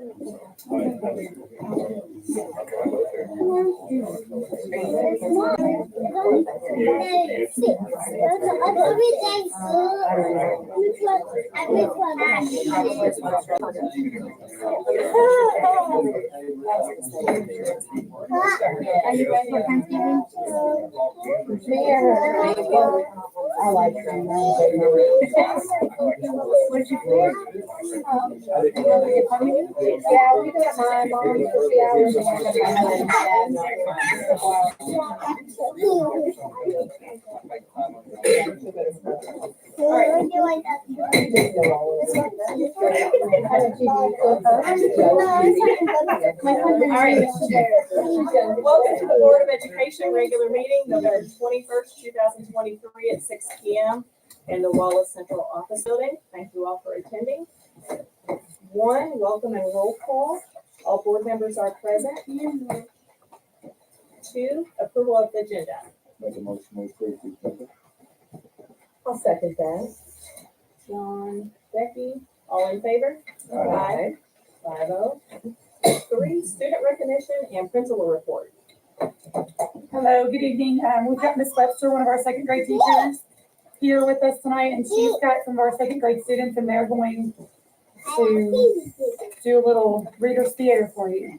Are you ready for Thanksgiving? I like them. What'd you pick? Yeah, we did my mom for 3 hours and one of my husband's dad. Welcome to the Board of Education regular meeting, November 21st, 2023 at 6 p.m. in the Wallace Central Office Building. Thank you all for attending. 1, welcome and roll call. All board members are present. 2, approval of the agenda. Make a motion to approve the agenda. I'll second that. John, Becky, all in favor? Aye. 5-0. 3, student recognition and principal report. Hello, good evening. We've got Miss Webster, one of our second grade teachers, here with us tonight, and she's got some of our second grade students, and they're going to do a little reader's theater for you.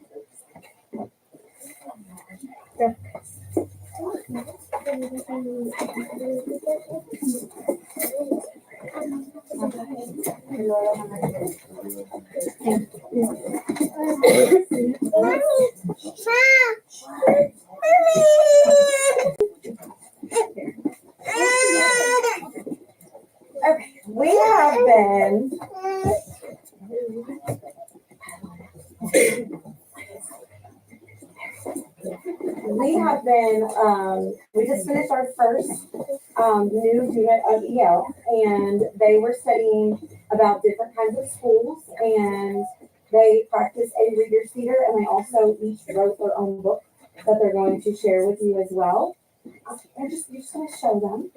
Okay, we have been we just finished our first new unit of EL, and they were studying about different kinds of schools, and they practiced a reader's theater, and they also each wrote their own book that they're going to share with you as well. You're just going to show them.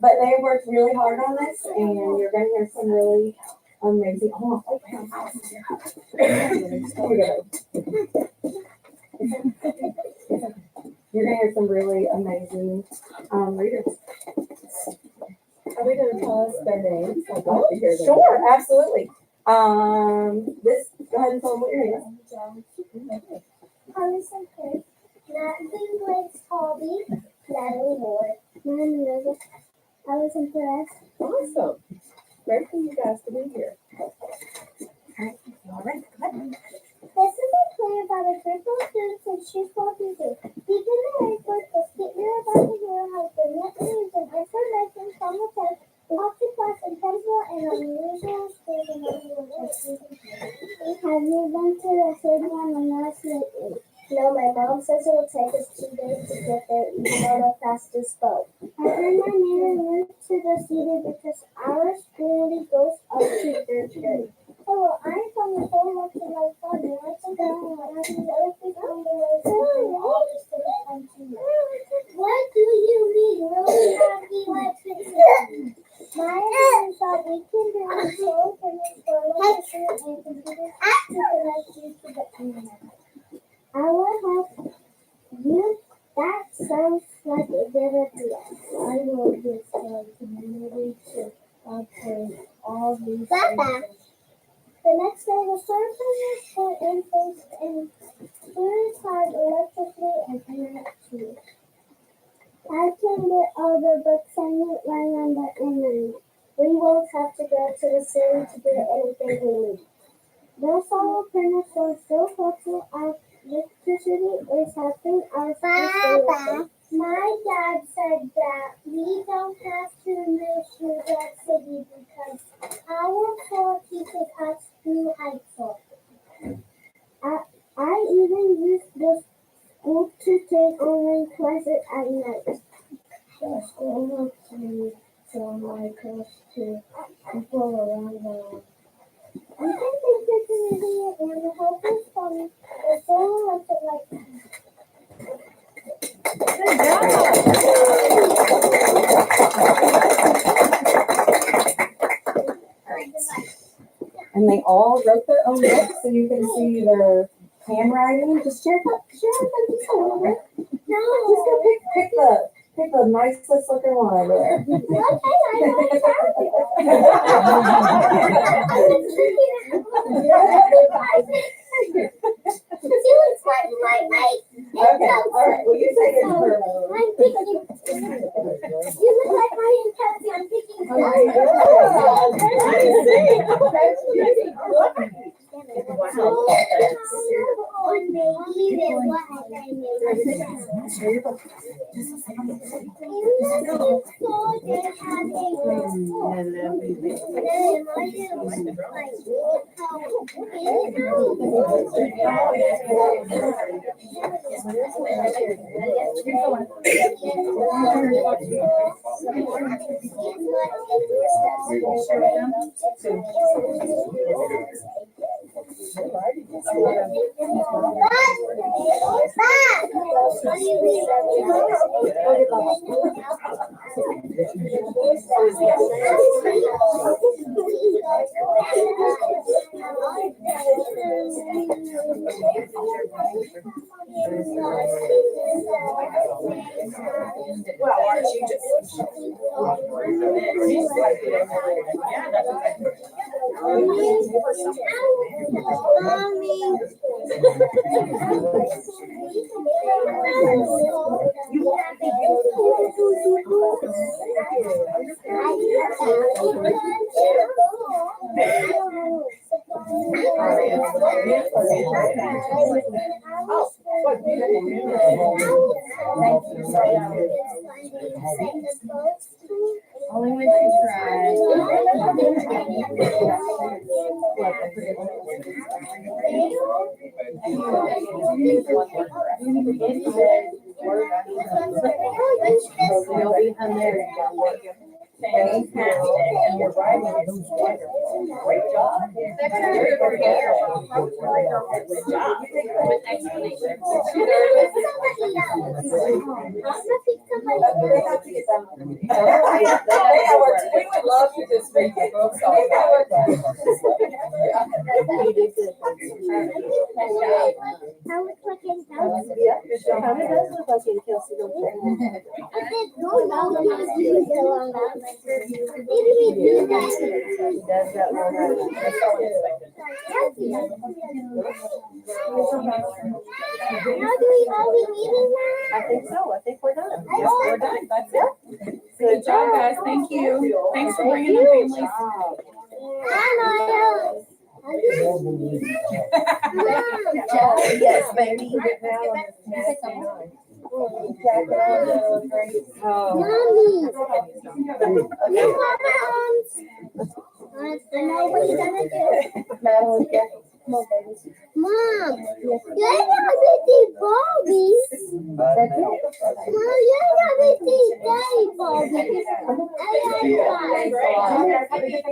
But they worked really hard on this, and you're going to hear some really amazing. You're going to hear some really amazing readers. Are we going to tell us their names? Sure, absolutely. Go ahead and tell them what your name is. Allison Kirk, Natalie Blake Colby, Natalie Moore, Natalie Allison Perez. Awesome. Great for you guys to be here. All right, go ahead. This is a play about a group of students in Shreveport, Missouri. Deep in the airport, the skit you're about to hear has been met news and information from the test, lots of class and pencil and unusual skills and have you been to the third one on last night? No, my mom says it will take us 2 days to get there, even on our fastest boat. I heard my neighbor moved to the city because our school goes up to 3rd grade. Oh, well, I'm from the whole lot to my father. Let's go. What do you mean? Really happy? Let's fix it. My husband thought we can do a show for this for and computers to connect you to the internet. I will help you. That sounds like a good idea. I will get started community to upgrade all these things. The next day, the services were in place and students had electricity and internet too. I can get all the books I need right on the internet. We won't have to go to the city to get anything we need. Those all printers are so helpful. Our electricity is helping our school. My dad said that we don't have to move to that city because our school teaches us to high school. I even use the school to take online classes at night. The school helps me show my class to people around the world. I think the community and the help is fun. It's so like Good job. And they all wrote their own book, so you can see their handwriting. Just share that just a little bit. Just go pick the nicest looking one over there. She looks like my mate. Okay, all right. Well, you take it for I'm picking. You look like my Kelsey. I'm picking. Well, aren't you just? only when she cries. You'll be unmarried. Fantastic. And you're right. Great job. Good job. With explanation. We would love to just read the books all How does look like in Kelsey, don't you? Does that one I think so. I think we're done. We're done. That's it. Good job, guys. Thank you. Thanks for bringing them families. Yes, baby. Madeline, yeah. Come on, baby. Mom, you're not with the Barbies. Mom, you're not with the daddy Barbies. Have a good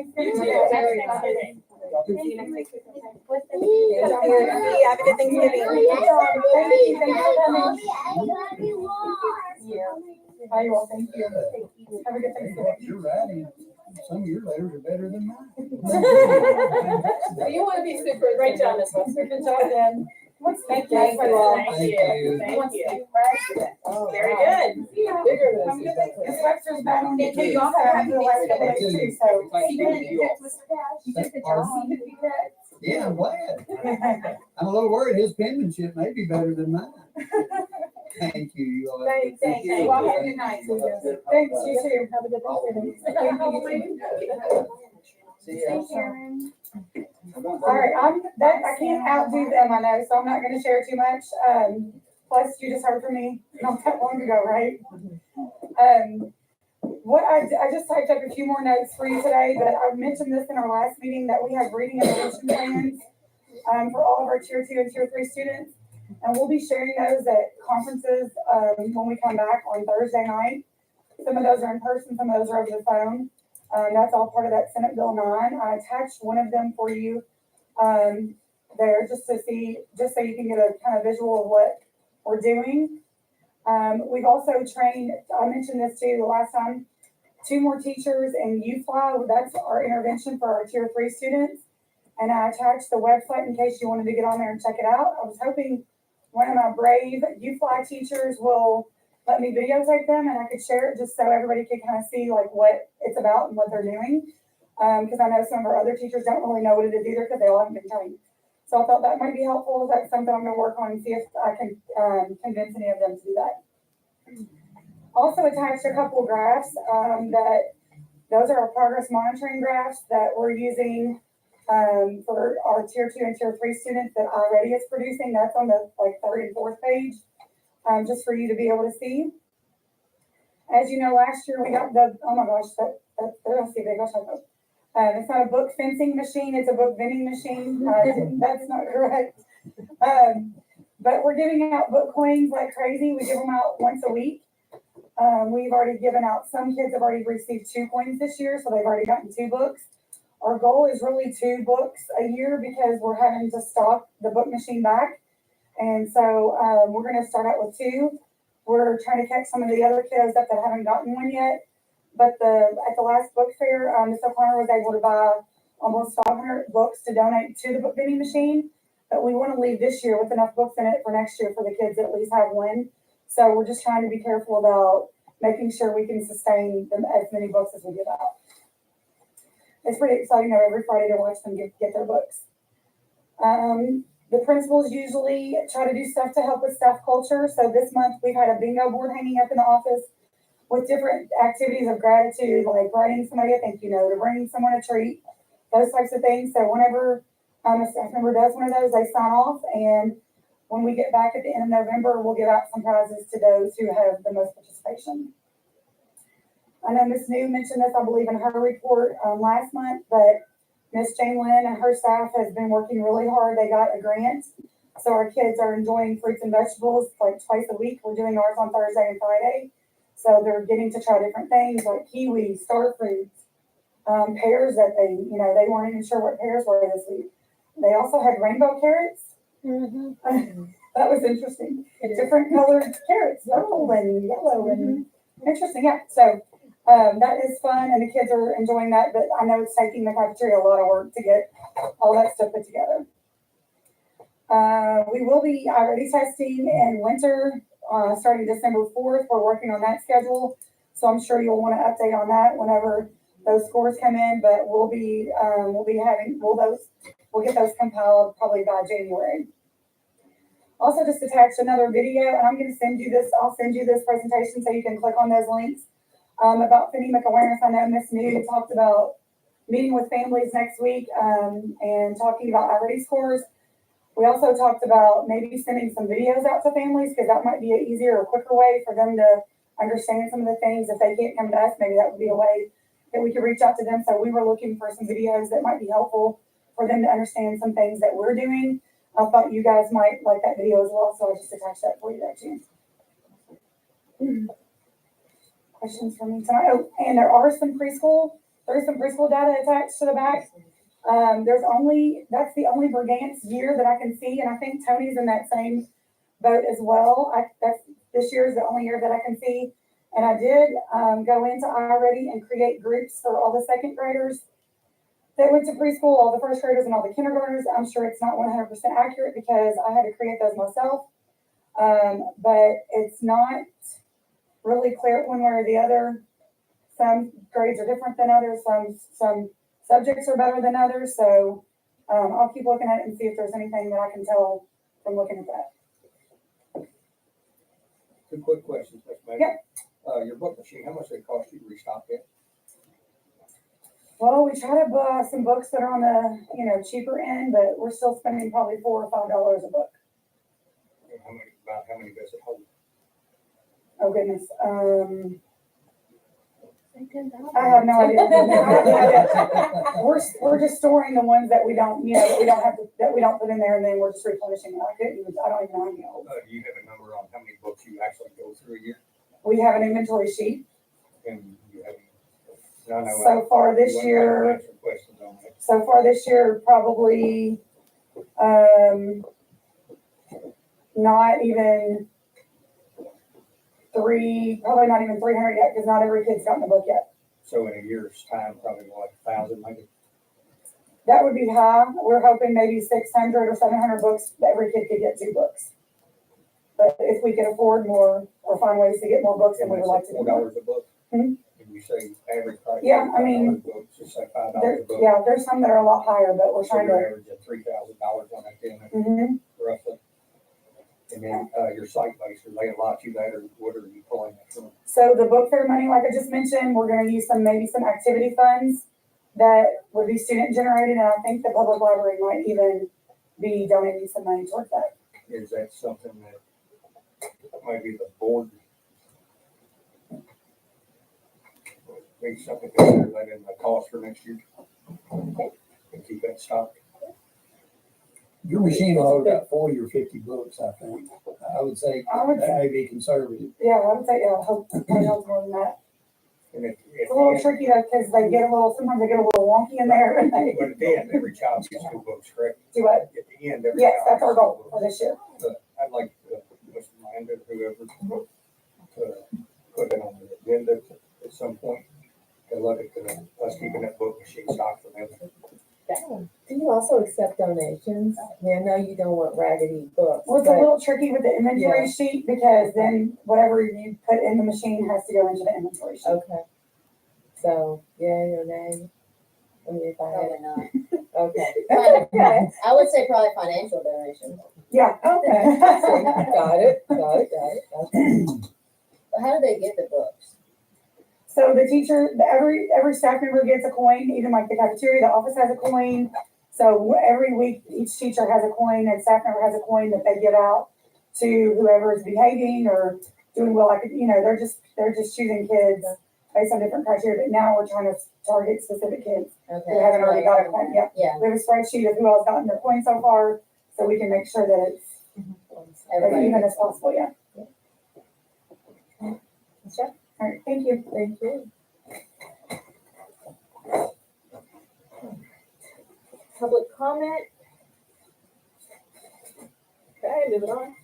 Thanksgiving. Bye, you all. Thank you. Have a good Thanksgiving. You're right. Some of your letters are better than mine. You want to be super, great job, Miss Webster. Good job, Dan. Thank you all. Thank you. Thank you. Very good. Bigger than this. Miss Webster's back on it too. You also have to last couple days too, so. You did the job. Yeah, I'm glad. I'm a little worried his penmanship may be better than mine. Thank you, you all. Thank you. Well, have a good night. Thanks, you too. Have a good Thanksgiving. See ya. All right, I can't outdo them, I know, so I'm not gonna share too much. Plus you just heard from me not that long ago, right? What I just typed up a few more notes for you today, but I mentioned this in our last meeting that we have reading intervention plans for all of our tier 2 and tier 3 students. And we'll be sharing those at conferences when we come back on Thursday night. Some of those are in person, some of those are over the phone. That's all part of that Senate Bill 9. I attached one of them for you there just to see, just so you can get a kind of visual of what we're doing. We've also trained, I mentioned this too the last time, 2 more teachers in UFly. That's our intervention for our tier 3 students. And I attached the website in case you wanted to get on there and check it out. I was hoping one of my brave U-Fly teachers will let me videotape them and I could share it just so everybody could kind of see like what it's about and what they're doing. Because I know some of our other teachers don't really know what it is either because they all haven't been trained. So I thought that might be helpful. That's something I'm going to work on and see if I can convince any of them to do that. Also attached a couple graphs those are our progress monitoring graphs that we're using for our tier 2 and tier 3 students that iReady is producing. That's on the third and fourth page, just for you to be able to see. As you know, last year we got oh my gosh, let's see, it's not a book fencing machine, it's a book vending machine. That's not correct. But we're giving out book coins like crazy. We give them out once a week. We've already given out, some kids have already received 2 coins this year, so they've already gotten 2 books. Our goal is really 2 books a year because we're having to stock the book machine back. And so we're going to start out with 2. We're trying to catch some of the other kiddos up that haven't gotten one yet. But at the last book fair, Ms. O'Connor was able to buy almost 500 books to donate to the book vending machine. But we want to leave this year with enough books in it for next year for the kids to at least have one. So we're just trying to be careful about making sure we can sustain them as many books as we give out. It's pretty exciting though, every Friday to watch them get their books. The principals usually try to do stuff to help with staff culture. So this month we've had a bingo board hanging up in the office with different activities of gratitude, like writing somebody a thank you note or bringing someone a treat, those types of things. So whenever a staff member does one of those, they sign off, and when we get back at the end of November, we'll give out some prizes to those who have the most participation. I know Ms. New mentioned this, I believe, in her report last month, but Ms. Jane Lynn and her staff has been working really hard. They got a grant, so our kids are enjoying fruits and vegetables like twice a week. We're doing ours on Thursday and Friday, so they're getting to try different things like kiwi, star fruits, pears that they weren't even sure what pears were this week. They also had rainbow carrots. That was interesting. Different colored carrots, purple and yellow and interesting. Yeah, so that is fun and the kids are enjoying that, but I know it's taking the cafeteria a lot of work to get all that stuff put together. We will be already testing in winter starting December 4th. We're working on that schedule, so I'm sure you'll want to update on that whenever those scores come in, but we'll get those compiled probably by January. Also just attached another video, and I'm going to send you this. I'll send you this presentation so you can click on those links about phonemic awareness. I know Ms. New talked about meeting with families next week and talking about iReady scores. We also talked about maybe sending some videos out to families because that might be an easier or quicker way for them to understand some of the things. If they can't come to us, maybe that would be a way that we could reach out to them. So we were looking for some videos that might be helpful for them to understand some things that we're doing. I thought you guys might like that video as well, so I just attached that for you there too. Questions for me tonight? Oh, and there's some preschool data attached to the back. That's the only Brigance year that I can see, and I think Tony's in that same boat as well. This year is the only year that I can see. And I did go into iReady and create groups for all the second graders that went to preschool, all the first graders and all the kindergartners. I'm sure it's not 100% accurate because I had to create those myself. But it's not really clear one way or the other. Some grades are different than others. Some subjects are better than others. So I'll keep looking at it and see if there's anything that I can tell from looking at that. 2 quick questions, Ms. Mayor. Yep. Your book machine, how much did it cost you to restock it? Well, we try to buy some books that are on the cheaper end, but we're still spending probably $4 or $5 a book. And about how many does it hold? Oh goodness. I have no idea. We're just storing the ones that we don't put in there, and then we're just replenishing it. I don't even know how many old. Do you have a number on how many books you actually go through a year? We have an inventory sheet. And you have So far this year, probably not even 300 yet, because not every kid's gotten a book yet. So in a year's time, probably like 1,000 maybe? That would be high. We're hoping maybe 600 or 700 books, every kid could get 2 books. But if we can afford more or find ways to get more books, then we would like to do more. $4 a book. Hmm? And you say average price. Yeah, I mean, $5 books, just say $5 There, a book. yeah, there's some that are a lot higher, but we're So trying you're to. averaging $3,000 on that then, Mhm. roughly. And then, your site based, are they allot you that, or what are you pulling that from? So the book fair money, like I just mentioned, we're gonna use maybe some activity funds that would be student generated, and I think the public library might even be donating some money towards that. Is that something that maybe the board? Maybe something to consider that in the cost for next year? And keep that stock. Your machine will hold about 40 or 50 books, I think. I would say I would that may be conservative. Yeah, I would say, yeah, I hope it holds more than that. And It's a little tricky though, because they get a little, sometimes they get a little wonky in there. And they But at the end, every child gets 2 books, correct? do what? At the end, every Yes, child that's our gets 2 goal books. for this year. But I'd like Mr. Miranda, whoever, to put it on the agenda at some point, to look at us keeping that book machine stock for them. Do you also accept donations? I mean, I know you don't want raggedy books, Well, it's a but little tricky with the inventory Yeah. sheet, because then whatever you put in the machine has to go into the inventory sheet. okay. So, yay or nay? I mean, if I Probably had, not. okay. Okay. I would say probably financial donations. Yeah. Okay. Got it. But how do they get the books? So the teacher, every staff member gets a coin, even like the cafeteria, the office has a coin. So every week, each teacher has a coin and staff member has a coin that they give out to whoever is behaving or doing well. Like, they're just choosing kids based on different criteria, but now we're trying to target specific kids Okay. who haven't already got a coin. Yeah. Yeah, We have a spreadsheet of who else gotten their coin so far, so we can make sure that it's as everybody. even as possible, yeah. Sure. All right, thank you. Thank you. Public comment? Okay, moving on.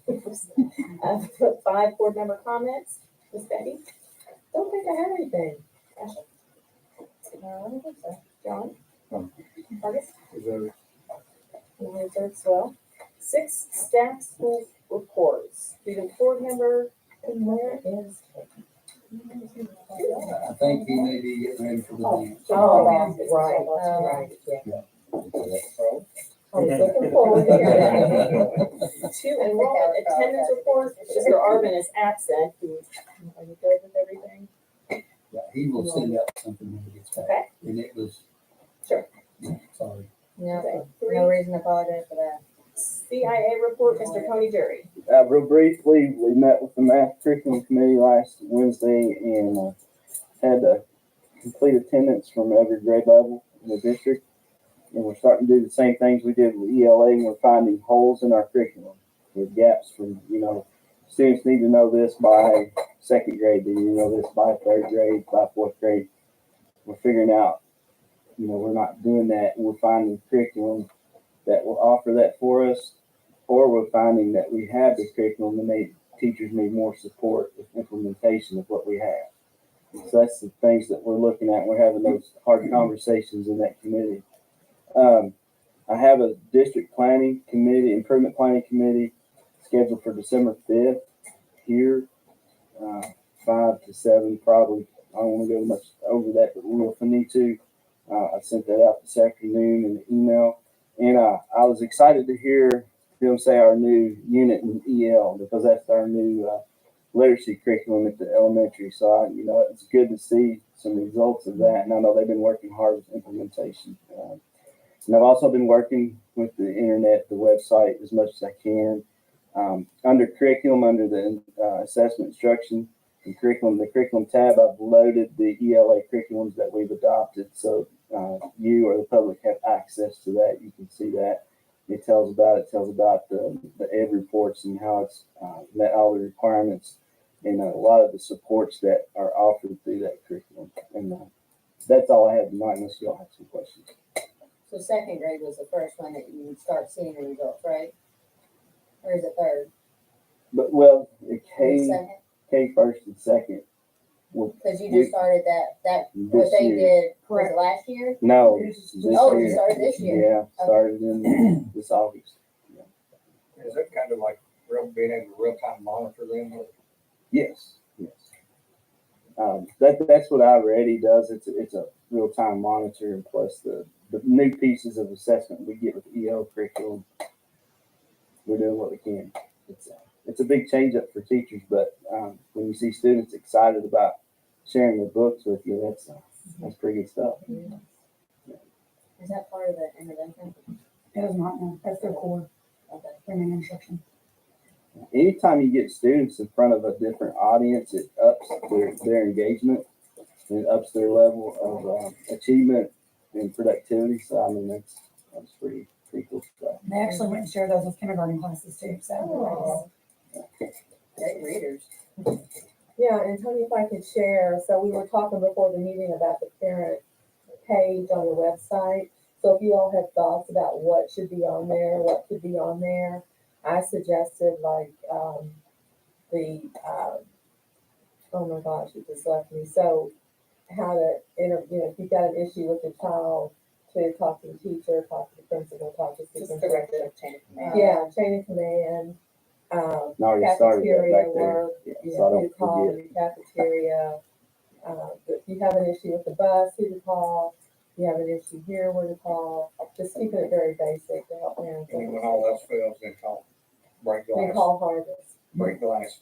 I've put 5 board member comments. Miss Betty? Don't think I have anything. Ashley? No, I don't think so. John? Marcus? Is there No reserves as well. 6 staff school reports. Student board member, and where is? I think he may be getting ready for the dance. Oh, right, yeah. I was looking forward to hearing that. 2 enrollment attendance reports. Mr. Arvin is absent. Are you good with everything? Yeah, he will send out something when he gets back. Okay. And it was. Sure. Yeah, sorry. Okay. No, 3 no reason to apologize for that. CIA report, Mr. Tony Jury. Real briefly, we met with the math curriculum committee last Wednesday and had a complete attendance from every grade level in the district. And we're starting to do the same things we did with ELA, and we're finding holes in our curriculum with gaps from, students need to know this by 2nd grade, they need to know this by 3rd grade, by 4th grade. We're figuring out, we're not doing that, and we're finding curriculum that will offer that for us, or we're finding that we have the curriculum and teachers need more support with implementation of what we have. So that's the things that we're looking at. We're having those hard conversations in that committee. I have a district planning committee, improvement planning committee scheduled for December 5th here, 5 to 7 probably. I don't want to go much over that, but we will if we need to. I sent that out this afternoon in the email. And I was excited to hear them say our new unit in EL, because that's our new literacy curriculum at the elementary. So, it's good to see some results of that. And I know they've been working hard with implementation. And I've also been working with the internet, the website, as much as I can. Under curriculum, under the assessment instruction and curriculum, the curriculum tab, I've loaded the ELA curriculums that we've adopted. So you or the public have access to that. You can see that. It tells about the ed reports and how it's met all the requirements and a lot of the supports that are offered through that curriculum. And that's all I have tonight, unless you all have some questions. So 2nd grade was the first one that you would start seeing the results, right? Or is it 3rd? But well, Or K 2nd? K 1st and 2nd Cause you just started that, what this they year. did, was Correct. it last year? No, this Oh, you year. started this year? Yeah, started in this August. Is it kind of like being able to real time monitor them? Yes, yes. That's what iReady does. It's a real time monitor, and plus the new pieces of assessment we get with EL curriculum. We're doing what we can. It's a big change up for teachers, but when you see students excited about sharing their books with you, that's pretty good stuff. Is that part of the intervention? It is not, no, that's their core, Okay. their main instruction. Anytime you get students in front of a different audience, it ups their engagement and it ups their level of achievement and productivity. So I mean, that's pretty cool stuff. They actually went and shared those with kindergarten classes too, so. Great readers. Yeah, and Tony, if I could share, so we were talking before the meeting about the parent page on the website. So if you all have thoughts about what should be on there, what could be on there, I suggested like, oh my gosh, it just left me. So how to if you've got an issue with your child, to talk to the teacher, talk to the principal, talk to the Just superintendent. directed chain of command. Yeah, chain of command, And I already started that cafeteria back there. work, Yeah, you so I know, who don't to call forget. in the cafeteria. If you have an issue with the bus, who to call. If you have an issue here, where to call. Just keeping it very basic to help parents. And then when all else fails, then break We glass, call Harvest. break glass.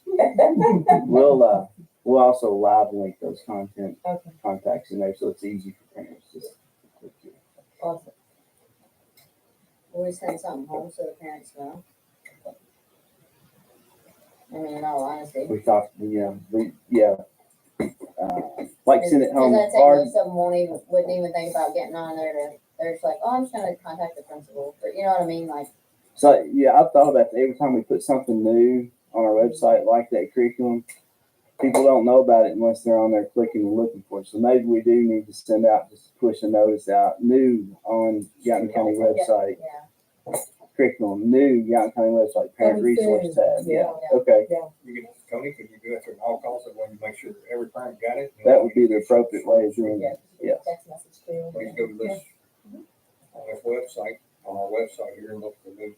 We'll also live link those Okay, contacts in there, so it's easy for parents. Just click it. awesome. Will we send something home so the parents know? I mean, in all honesty. We talked, like send it home Cause I'd say hard. most of them wouldn't even think about getting on there they're just like, oh, I'm just gonna contact the principal, but you know what I mean, like, So yeah, I've thought about that. Every time we put something new on our website like that curriculum, people don't know about it unless they're on there clicking and looking for it. So maybe we do need to send out, just push a notice out, new on Yankton County website, yeah. curriculum, new Yankton County website, parent Coming resource soon. tab. Yeah. Okay, Tony, could you do it through an all calls that way you make sure every parent got it? that would be the appropriate way of doing it. Yeah. Yes. Text message too. Please go to this, on this website, on our website here and look for the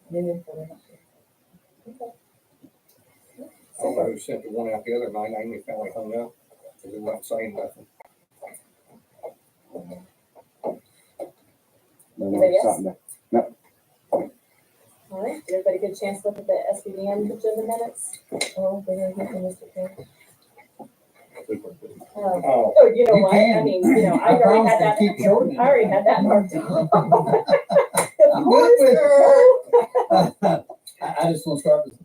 New information. Okay. I don't know who sent the one out the other night. I knew finally hung up because it wasn't saying nothing. Anybody else? Something that- All right, did everybody get a chance to look at the SBDM agenda minutes? Oh, they're gonna get from Mr. King. Oh, Oh, you know You what, I can. mean, I already promise had to that, keep shortening. I already had that marked off. I'm good with Of course, it. I just want to start with,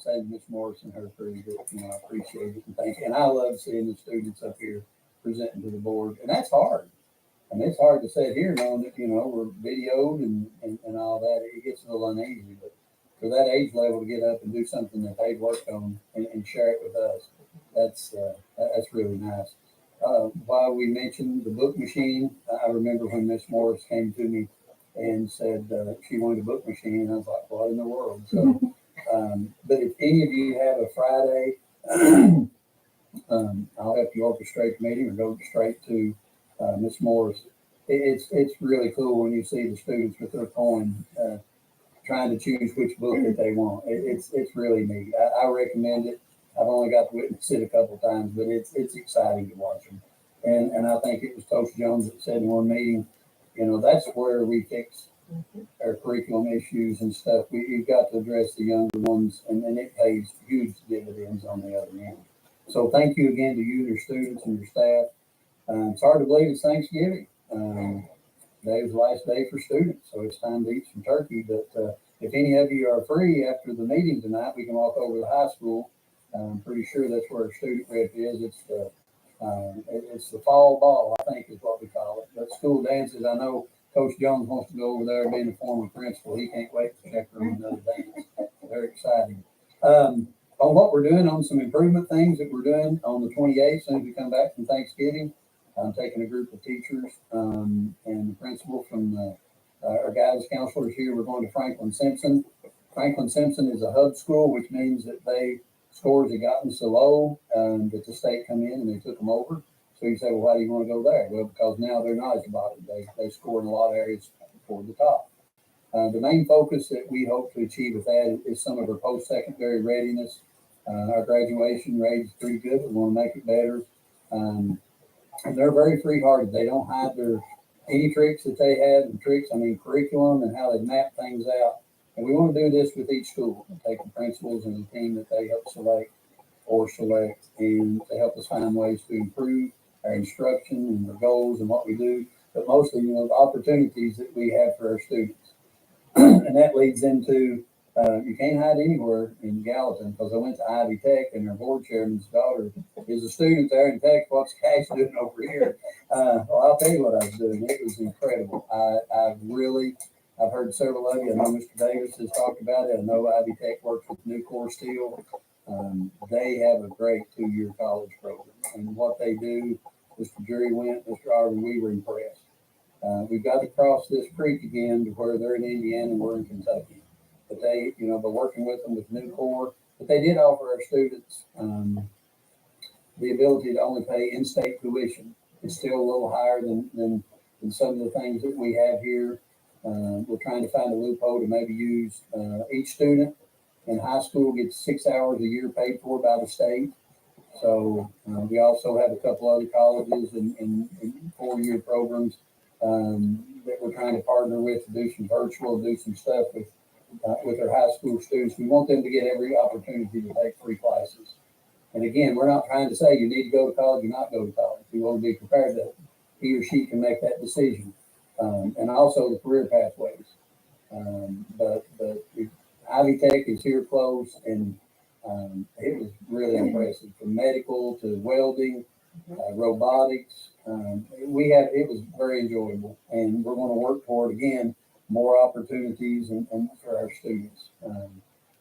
saying Ms. Morris and her crew, that, I appreciate it and thank you. And I love seeing the students up here presenting to the board, and that's hard. I mean, it's hard to sit here knowing that, we're videoed and all that. It gets a little uneasy, but for that age level to get up and do something that they worked on and share it with us, that's really nice. While we mentioned the book machine, I remember when Miss Morris came to me and said she wanted a book machine, and I was like, what in the world? So, but if any of you have a Friday, I'll help you orchestrate the meeting or go straight to Miss Morris. It's really cool when you see the students with their coin trying to choose which book that they want. It's really neat. I recommend it. I've only got to witness it a couple of times, but it's exciting to watch them. And I think it was Coach Jones that said in one meeting, that's where we fix our curriculum issues and stuff. We've got to address the younger ones, and it pays huge dividends on the other end. So thank you again to you, your students, and your staff. It's hard to believe it's Thanksgiving. Today was the last day for students, so it's time to eat some turkey. But if any of you are free after the meeting tonight, we can walk over to the high school. I'm pretty sure that's where our student rep is. It's the fall ball, I think is what we call it. But school dances, I know Coach Jones wants to go over there being a former principal. He can't wait to check her on another dance. Very exciting. On what we're doing, on some improvement things that we're doing on the 28th, soon as we come back from Thanksgiving, I'm taking a group of teachers and the principal from our guidance counselors here. We're going to Franklin Simpson. Franklin Simpson is a hub school, which means that they scores had gotten so low, that the state come in and they took them over. So you say, well, why do you want to go there? Well, because now they're not at the bottom. They score in a lot of areas toward the top. The main focus that we hope to achieve with that is some of our post-secondary readiness. Our graduation rate is pretty good. We want to make it better. And they're very free-hearted. They don't hide any tricks that they have and curriculum and how they map things out. And we want to do this with each school, take the principals and the team that they help select and to help us find ways to improve our instruction and our goals and what we do, but mostly, the opportunities that we have for our students. And that leads into, you can't hide anywhere in Gallatin, because I went to Ivy Tech and our board chairman's daughter is a student there in Tech. What's Cash doing over here? Well, I'll tell you what I was doing. It was incredible. I've heard several of you. I know Mr. Davis has talked about it. I know Ivy Tech works with Nucor Steel. They have a great 2-year college program. And what they do, Mr. Jury went, Mr. Arvin, we were impressed. We've got to cross this creek again to where they're in Indiana and we're in Kentucky. But they, by working with them with Nucor, but they did offer our students the ability to only pay in-state tuition. It's still a little higher than some of the things that we have here. We're trying to find a loophole to maybe use each student in high school gets 6 hours a year paid for by the state. So we also have a couple other colleges and 4-year programs that we're trying to partner with to do some virtual, do some stuff with our high school students. We want them to get every opportunity to take free classes. And again, we're not trying to say you need to go to college or not go to college. We want to be prepared that he or she can make that decision. And also the career pathways. But Ivy Tech is here close, and it was really impressive. From medical to welding, robotics, it was very enjoyable, and we're going to work toward again more opportunities and for our students.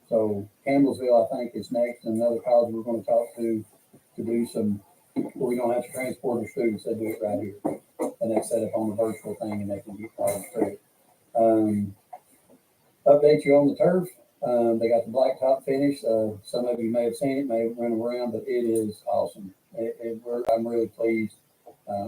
So Campbellsville, I think, is next. Another college we're going to talk to do some where we don't have to transport our students; they do it right here, and they set up on the virtual thing, and they can get college credit. Update you on the turf. They got the blacktop finished. Some of you may have seen it, may have run around, but it is awesome. I'm really pleased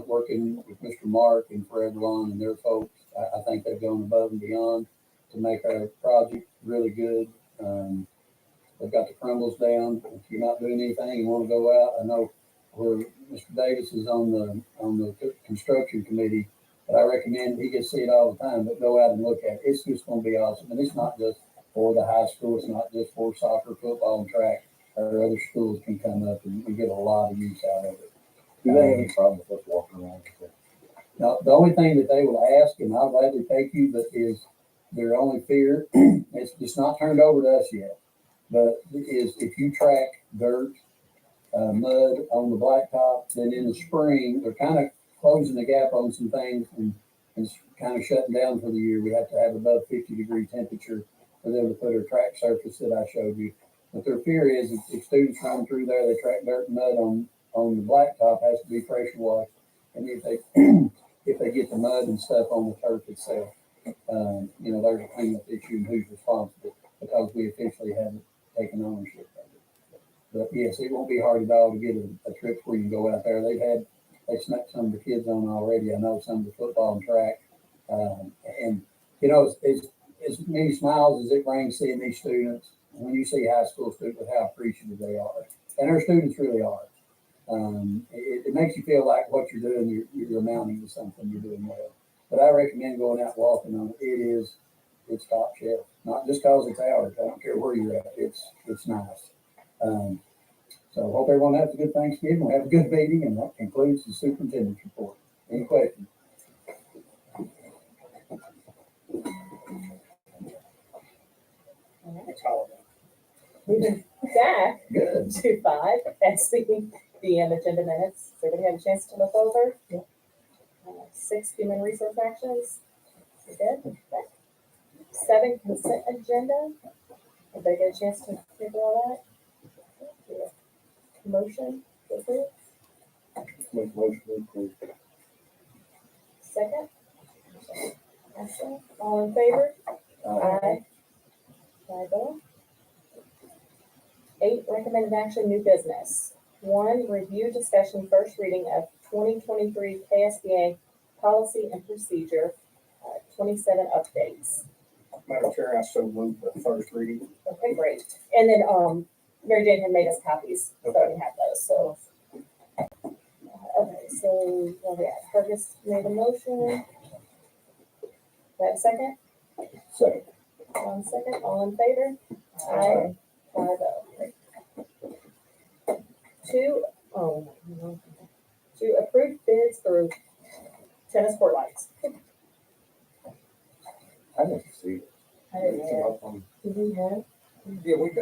working with Mr. Mark and Forever Lawn and their folks. I think they've gone above and beyond to make our project really good. They've got the crumbles down. If you're not doing anything, you want to go out. I know where Mr. Davis is on the construction committee, but I recommend he gets to see it all the time. But go out and look at it. It's just going to be awesome, and it's not just for the high school. It's not just for soccer, football, and track. Our other schools can come up and we get a lot of use out of it. Do they have any problem with us walking around? Now, the only thing that they will ask, and I'll gladly take you, but is their only fear, it's not turned over to us yet, but is if you track dirt, mud on the blacktop, then in the spring, they're kind of closing the gap on some things and kind of shutting down for the year. We have to have above 50-degree temperature for them to put our track surface that I showed you. But their fear is if students run through there, they track dirt and mud on the blacktop, has to be pressure washed. And if they get the mud and stuff on the turf itself, there's a cleanup issue and who's responsible because we officially haven't taken ownership of it. But yes, it won't be hard at all to get a trip where you can go out there. They snuck some of the kids on already. I know some of the football and track. It's as many smiles as it brings seeing these students. When you see high school students, how appreciative they are. And our students really are. It makes you feel like what you're doing, you're amounting to something, you're doing well. But I recommend going out walking on it. It's top shelf. Not just because it's ours. I don't care where you're at. It's nice. So hope everyone has a good Thanksgiving. We have a good meeting, and that concludes the superintendent's report. Any questions? It's holiday. Moving back Good. to 5, passing the agenda minutes. Does everybody have a chance to look over? Yeah. 6 human resource actions. You good? Okay. 7 consent agenda. Everybody get a chance to figure all that? Yeah. Motion to approve. Make motion to approve. Second. Ashley, all in favor? Aye. 5-0. 8, recommended action, new business. 1, review, discussion, first reading of 2023 KSBA policy and procedure, 27 updates. Madam Chair, I so move the first reading. Okay, great. And then, Mary Jane had made us copies, so we have those, so. Okay, so, Fergus made a motion. That second? Second. 1 second, all in favor? Aye. 5-0. Great. 2, no. 2, approve bids for tennis court lights. I didn't see it. I didn't hear. Did we have? Yeah, we've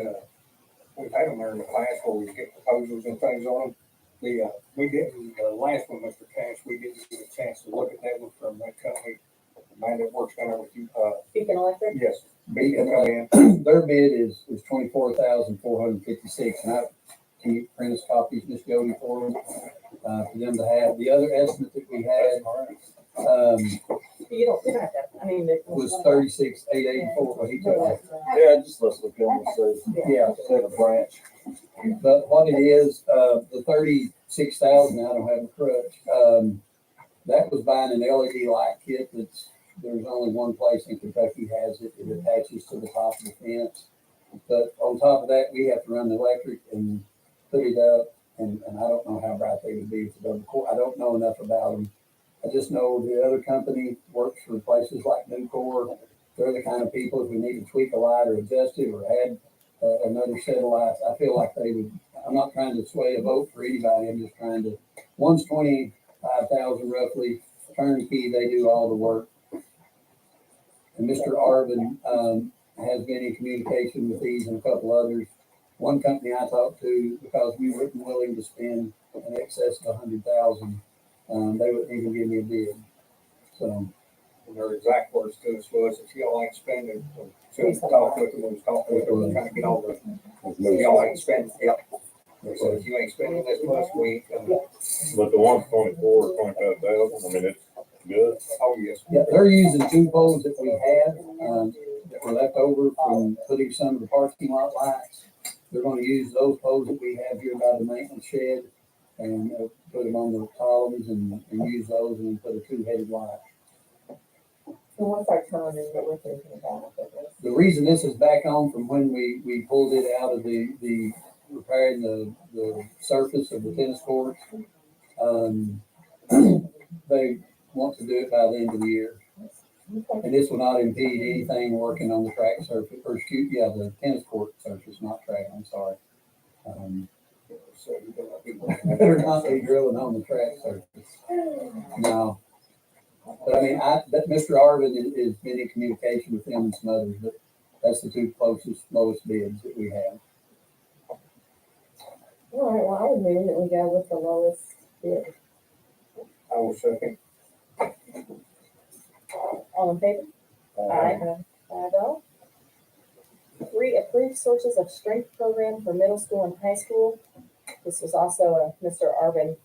had them there in the past where we get proposals and things on them. We didn't, the last one, Mr. Cash, we didn't get a chance to look at that one from that company. Man that works down there with you, Beacon Electric? yes, Beacon come in. Their bid is 24,456, and I can you print us copies, Ms. Jody, for them to have. The other estimate that we had, You don't have that, I mean. was 36,884, but he took it. Yeah, just let's look at it and say, Yeah, set a branch. but what it is, the 36,000, I don't have a crutch, that was buying an LED light kit there's only one place in Kentucky has it. It attaches to the top of the fence. But on top of that, we have to run the electric and put it up, and I don't know how bright they would be with the double core. I don't know enough about them. I just know the other company works for places like Nucor. They're the kind of people, if we need to tweak a light or adjust it or add another set of lights, I feel like they would. I'm not trying to sway a vote for anybody. I'm just trying to. One's 25,000 roughly, turnkey. They do all the work. And Mr. Arvin has been in communication with these and a couple others. One company I talked to, because we weren't willing to spend in excess of 100,000, they wouldn't even give me a bid. So And their exact words to us was, if y'all ain't spending, so we talked with them, we're trying to get all the, y'all ain't spending, yep. They said, if you ain't spending this much, we ain't coming. But the one's 24, 25,000, I mean, it's good. Oh, yes. yeah, they're using 2 poles that we had that were left over from putting some of the parking lot lights. They're going to use those poles that we have here by the maintenance shed and put them on the columns and use those and then put a 2-headed light. So what's our time that we're thinking about for this? The reason this is back on from when we pulled it out of the repairing the surface of the tennis courts, they want to do it by the end of the year. And this will not impede anything working on the track surface, the tennis court surface, not track, I'm sorry. So you Better not be drilling on the track surface. No. But I mean, that Mr. Arvin is been in communication with them and some others, but that's the 2 closest, lowest bids that we have. All right, well, I would move that we go with the lowest bid. I will second. All in favor? Aye. 5-0. 3, approve sources of strength program for middle school and high school. This was also Mr. Arvin.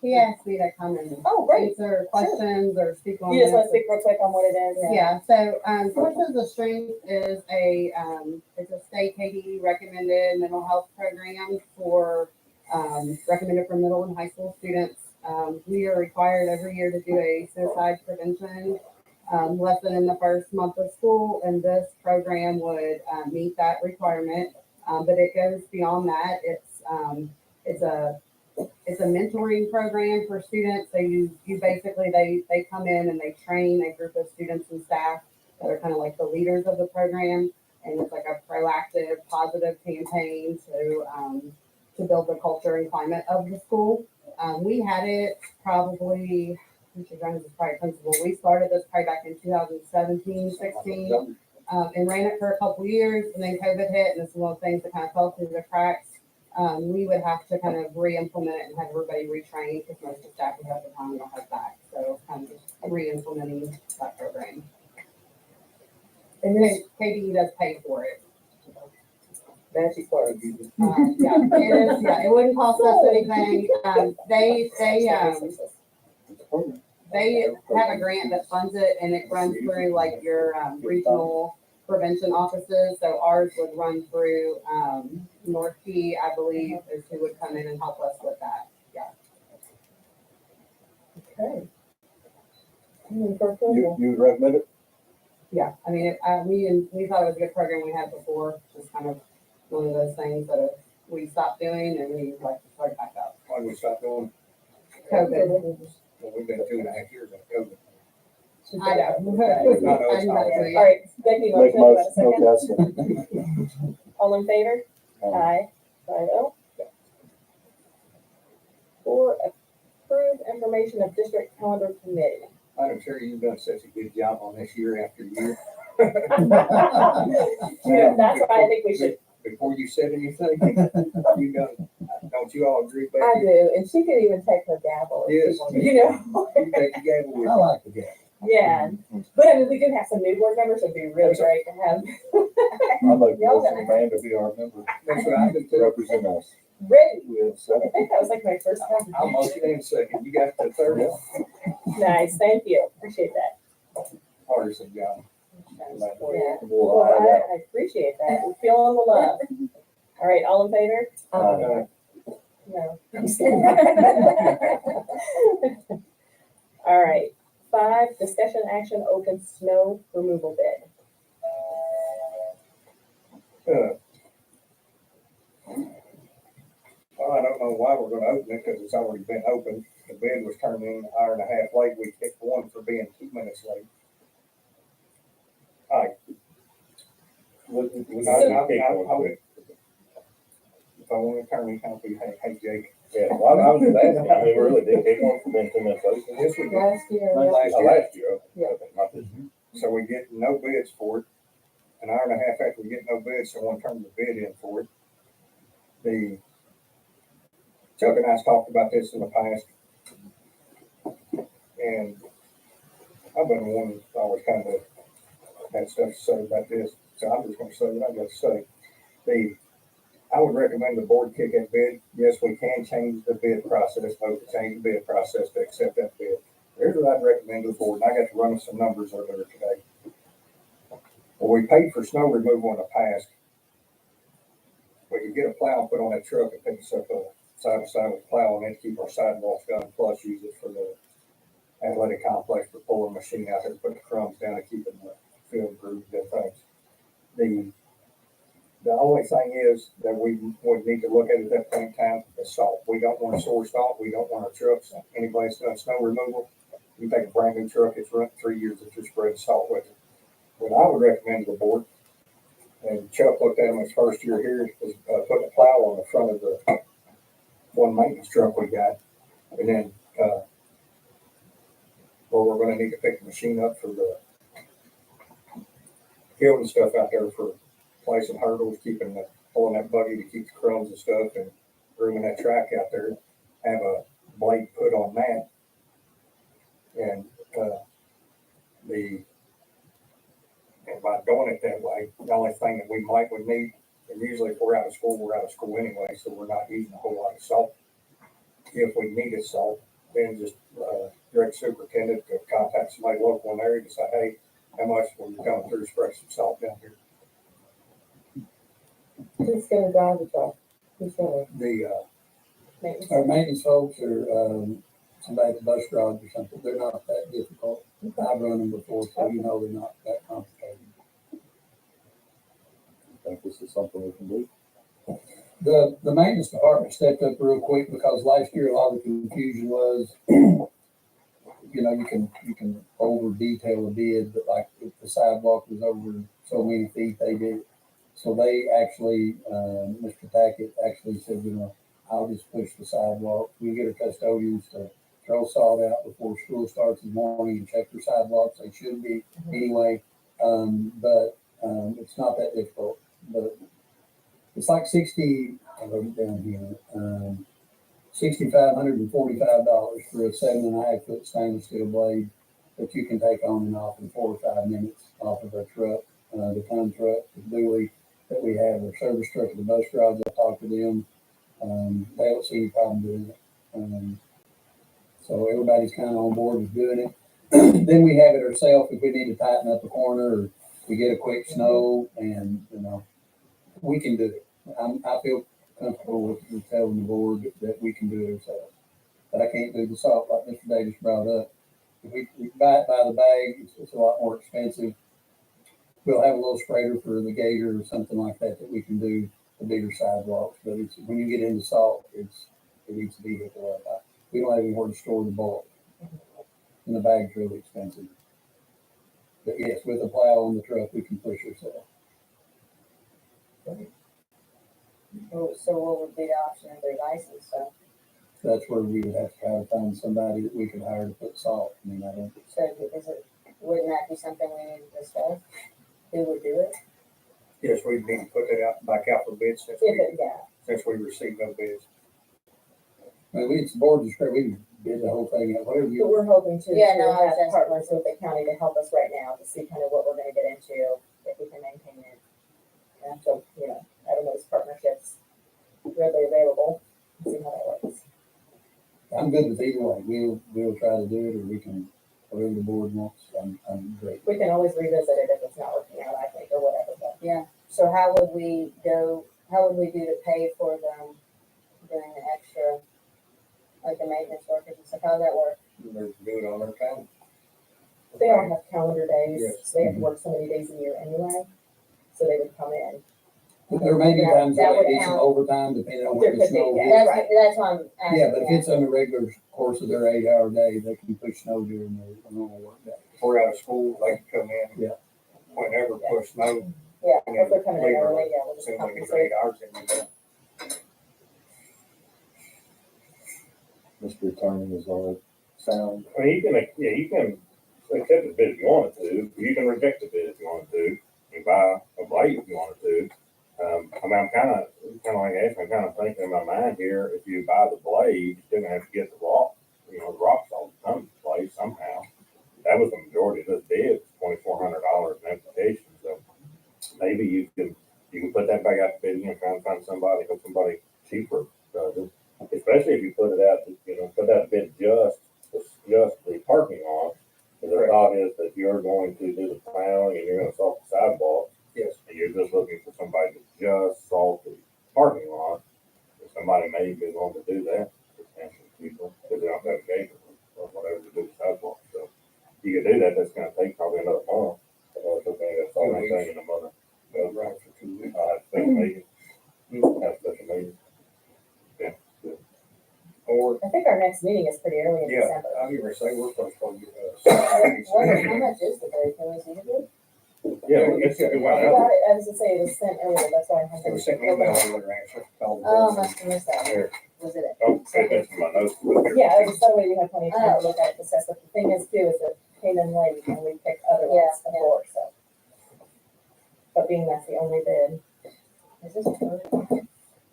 He asked me to come and Oh, great. answer questions or speak on You just want to this. speak real quick on what it is? Yeah, so, Sources of Strength is it's a state KDE recommended mental health program recommended for middle and high school students. We are required every year to do a suicide prevention lesson in the first month of school, and this program would meet that requirement. But it goes beyond that. It's a mentoring program for students. So you basically, they come in and they train a group of students and staff that are kind of like the leaders of the program. And it's like a proactive, positive campaign to build the culture and climate of the school. We had it probably, Mr. Jones is probably principal. We started this probably back in 2017, 16, and ran it for a couple years, and then COVID hit, and this is one of the things that kind of fell through the cracks. We would have to kind of re-implement it and have everybody retrained because most of the staff would have the time we don't have back. So kind of just re-implementing that program. And then KDE does pay for it. Magic word. Yeah, it is. Yeah, it wouldn't cost us anything. They have a grant that funds it, and it runs through like your regional prevention offices, so ours would run through, North Key, I believe, is who would come in and help us with that. Okay. For approval. You would recommend it? Yeah, I mean, we thought it was a good program we had before, just kind of one of those things that we stopped doing and we like to start back up. Why do we stop doing, COVID. well, we've been 2.5 years of COVID. I know. it's not. All right, Becky, Make motion, you most, want a no second? second. All in favor? Aye. 5-0. For approved information of district calendar committee. I'm sure you've done such a good job on this year after year. Yeah, that's why I think we should. Before you said anything, you done, don't you all agree, Becky? I do, and she could even take her gavel. if she Yes. wanted, you know. You take the gavel with I you. like the game. Yeah, but I mean, we do have some new board members. It'd be really great to have I'd like to Y'all listen done to Amanda be our member That's what I do to too. represent us. ready. We have I seven. think that was like my first time. I'll motion in a second. You got the third one? Nice, thank you. Appreciate that. Partisan job. Yeah. We'll Well, hide out. I appreciate that. We're feeling the love. All right, all in favor? No. All right. 5, discussion action, open snow removal bid. Well, I don't know why we're gonna open it, because it's already been opened. The bid was turned in an hour and a half late. We picked one for being 2 minutes late. All right. If I want to turn me, I'll be, hey, Jake. Yeah, well, I was just asking, I mean, we really did take one for being 2 minutes late. Yes, we did. Last year. Last Oh, year. last year, Yeah. okay, not this year. So we get no bids for it. An hour and a half after we get no bids, someone turned the bid in for it. Chuck and I's talked about this in the past. And I've been one that's always kind of had stuff to say about this, so I'm just gonna say what I've got to say. I would recommend the board kick that bid. Yes, we can change the bid process, vote to change the bid process to accept that bid. Here's what I'd recommend to the board, and I got to run some numbers earlier today. Well, we paid for snow removal in the past. We could get a plow put on that truck and pick us up side by side with the plow and then keep our sidewalks done, plus use it for the athletic complex for pulling machine out there, putting the crumbs down and keeping the field grooved and things. The only thing is that we would need to look at that point in time is salt. We don't want to source salt. We don't want our trucks, anybody that's done snow removal, you take a brand new truck, it's run 3 years that you're spreading salt with it. What I would recommend to the board, and Chuck looked at him his first year here, is putting a plow on the front of the one maintenance truck we got. And then, we're gonna need to pick the machine up for the field and stuff out there for placing hurdles, pulling that buggy to keep the crumbs and stuff and grooming that track out there. Have a blade put on that. And, and by doing it that way, the only thing that we would need, and usually if we're out of school anyway, so we're not using a whole lot of salt. If we needed salt, then just, direct superintendent to contact somebody local in the area to say, hey, how much will you come through, spray some salt down here? Who's gonna drive the truck? Who's gonna maintenance? Our maintenance folks are, somebody at the bus garage or something, they're not that difficult. I've run them before, so you know they're not that complicated. I think this is something we can do. The maintenance department stepped up real quick because last year, a lot of the confusion was, you know, you can over detail a bid, but like if the sidewalk was over so many feet, they did. So they actually, Mr. Tackett actually said, you know, I'll just push the sidewalk. We get our custodians to throw salt out before school starts in the morning and check their sidewalks. They should be anyway. But it's not that difficult. But it's like I wrote it down here, $6,545 for a 7.5 foot stainless steel blade that you can take on and off in 4 or 5 minutes off of our truck, the ton truck, the dually that we have, our service truck at the bus garage. I talked to them. They don't see any problem doing it. So everybody's kind of on board with doing it. Then we have it ourselves if we need to tighten up a corner or we get a quick snow and, we can do it. I feel comfortable with telling the board that we can do it ourselves. But I can't do the salt like Mr. Davis brought up. If we buy it by the bag, it's a lot more expensive. We'll have a little sprayer for the gator or something like that we can do the bigger sidewalks. But it's, when you get into salt, it needs to be hit up. We don't have anywhere to store the bulk. And the bag's really expensive. But yes, with a plow on the truck, we can push ourselves. So what would be the option if they're licensed, so? That's where we would have to try to find somebody that we could hire to put salt. I mean, I don't. So is it, wouldn't that be something we need to discuss? Who would do it? Yes, we need to put that back out for bid since we received no bids. I mean, it's board discretion. We can bid the whole thing out, whatever But you. we're hoping to Yeah, no, I was have asking. partners with the county to help us right now to see kind of what we're gonna get into, if we can maintain it. And so, having those partnerships readily available, see how that works. I'm good with either way. We'll try to do it, or we can, whatever the board wants. I'm great. We can always revisit it if it's not working out, I think, or whatever, but. So how would we do to pay for them doing the extra, like the maintenance workers and stuff? How does that work? They're doing it on their time. They all have calendar days, Yes. so they have to work so many days a year anyway, so they would come in. There may be Yeah, times that that would they need some count. overtime depending on There where the could be, snow yeah. is. That's why I'm asking. Yeah, but if it's on the regular course of their 8-hour day, they can push snow during their normal work day. If we're out of school, they can come in. Yeah. Whenever push snow, Yeah, And if they're coming in labor, early, yeah, we'll just soon they get compensate. 8 hours in there. Mr. Attorney, is all that sound? I mean, you can accept the bid if you wanted to, you can reject the bid if you wanted to, you can buy a blade if you wanted to. I mean, I'm kinda like Ashley, I'm kinda thinking in my mind here, if you buy the blade, you're gonna have to get the rock, the rocks all come into place somehow. That was the majority of this bid, $2,400 in application, so maybe you can put that back out to bid again, try and find somebody cheaper does it. Especially if you put it out, put that bid just the parking lot. Because the thought is that you're going to do the plowing and you're gonna salt the sidewalk. Yes. And you're just looking for somebody to just salt the parking lot. If somebody may be willing to do that, potentially people, because they don't have a gate or whatever to do the sidewalk. So you can do that, that's gonna take probably another month. So that's all I'm saying in a month. They'll run for 2 weeks. Have a special meeting. Have a special meeting. Yeah. Good. Or, I think our next meeting is pretty early in yeah, December. I was gonna say, we're supposed to get, How much is the bid? Can we see the bid? Yeah, it's a good one. I got it, I was gonna say, it was sent earlier, that's why I It haven't. was sent me an email earlier, actually. Called the Oh, board. must have missed that. Here. Was it it? Oh, pay attention to my notes. Yeah, just that way we have plenty of time to look at it, discuss, but the thing is too, is that came in late and we picked other Yeah, ones before, so. But being that's the only bid, Is this every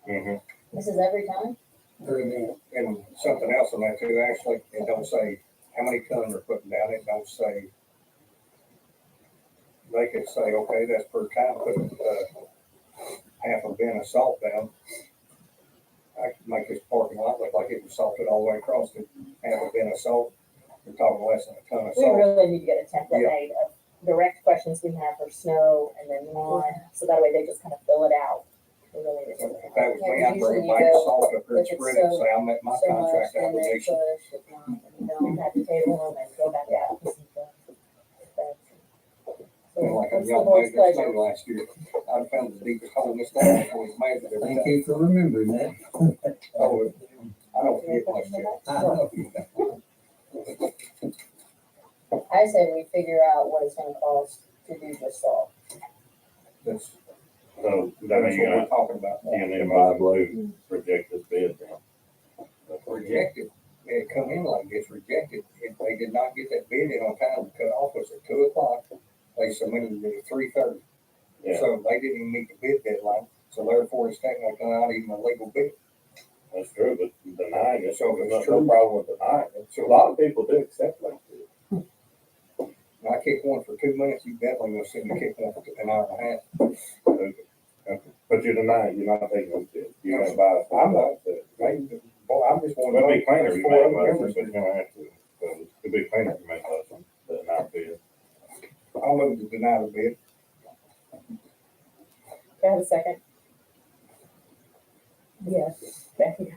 Mm-hmm. This is every time? Very good. And something else on that too, actually, it don't say how many tons they're putting down, it don't say. They could say, okay, that's per time, put, half a bin of salt down. I could make this parking lot look like it was salted all the way across it, half a bin of salt, we're talking less than a ton of we salt. really need to get a template Yeah. made of direct questions we have for snow and then one, so that way they just kind of fill it out. We really need to. If that was me, Yeah, I'd bring a usually you bag of go- salt up there and if it's spread it, and so- say, I'm at my So much, contract and then obligation. push, if not, then you Don't don't. have to table them and go back out. So, Like a what's the young board's man that pleasure? snowed last year, I found the deepest hole in this thing, it was measured every Thank time. you for remembering that. Oh, I don't forget much, Jeff. I know. I say we figure out what it's gonna cost to do just salt. That's, So, does that that's mean you're what we're gonna, talking about. you're gonna need a motion to reject this bid now? Rejected, it come in like this, rejected, if they did not get that bid in on time, the cutoff was at 2 o'clock, they submitted it at 3:30. Yeah, So they didn't even meet the bid deadline, so therefore it's technically not even a legal bid. that's true, but denying it, So there's it's no true. problem with denying it. So a lot of people do accept like this. I kicked one for 2 minutes, you definitely gonna see me kick one for an hour and a half. Okay. But you're denying, you're not taking this bid. You're gonna buy it. I'm not, well, I'm just one. It'll be cleaner There's if you 4 make a other motion, members. but you're gonna have to, so it'll be cleaner if you make a motion, but not bid. I'll move to deny the bid. I have a second? Yes. Becky.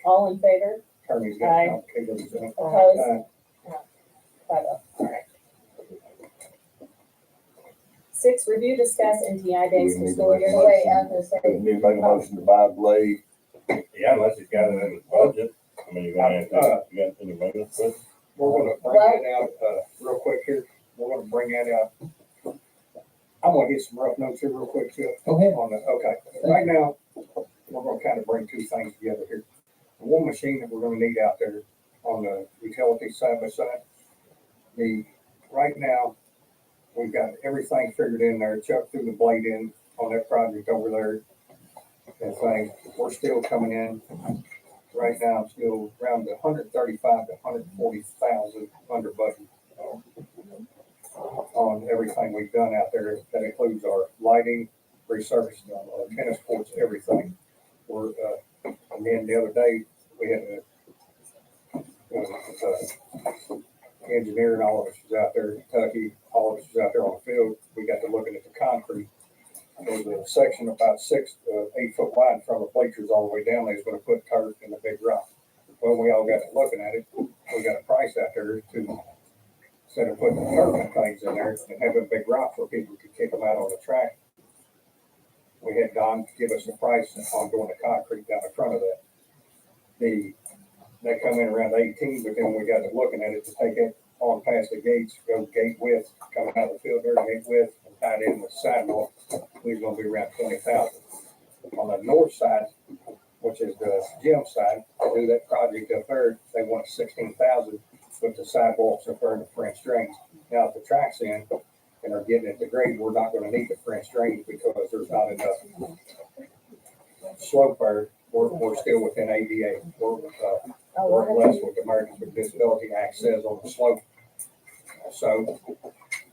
All in favor? Attorney's Aye. got complicated. Opposed? 5-0. All right. 6, review, discuss NTI days for school year. Oh, wait, I was gonna say, Need to make a motion to buy blade. Yeah, unless he's got it in his budget. I mean, you got any maintenance budget? We're gonna bring that out, real quick here. We're gonna bring that out. I'm gonna get some rough notes here real quick too. Go ahead. On the, okay, right now, we're gonna kind of bring two things together here. The one machine that we're gonna need out there on the utility side by side. Right now, we've got everything figured in there. Chuck threw the blade in on that project over there. And thing, we're still coming in, right now, still around the 135 to 140,000 under budget. On everything we've done out there, that includes our lighting, resurfacing, our tennis courts, everything. We're, and then the other day, we had engineer and all of us was out there in Kentucky, all of us was out there on the field. We got to looking at the concrete. There's a section about 8 foot wide from the bleachers all the way down. They was going to put turf in the big rock. Well, we all got to looking at it. We got a price out there to, instead of putting turf and things in there and having big rocks where people could kick them out on the track. We had Don give us a price on doing the concrete down in front of that. They come in around 18, but then we got to looking at it to take it on past the gates, go gate width, coming out of the field there, gate width, and tied in with sidewalk. We're gonna be around 20,000. On the north side, which is the gym side, to do that project up there, they want 16,000 with the sidewalks up there and the French drains. Now, if the track's in and are getting it to grade, we're not gonna need the French drains because there's not enough slope there. We're still within ADA. Work less with Americans with Disability Act says on the slope. So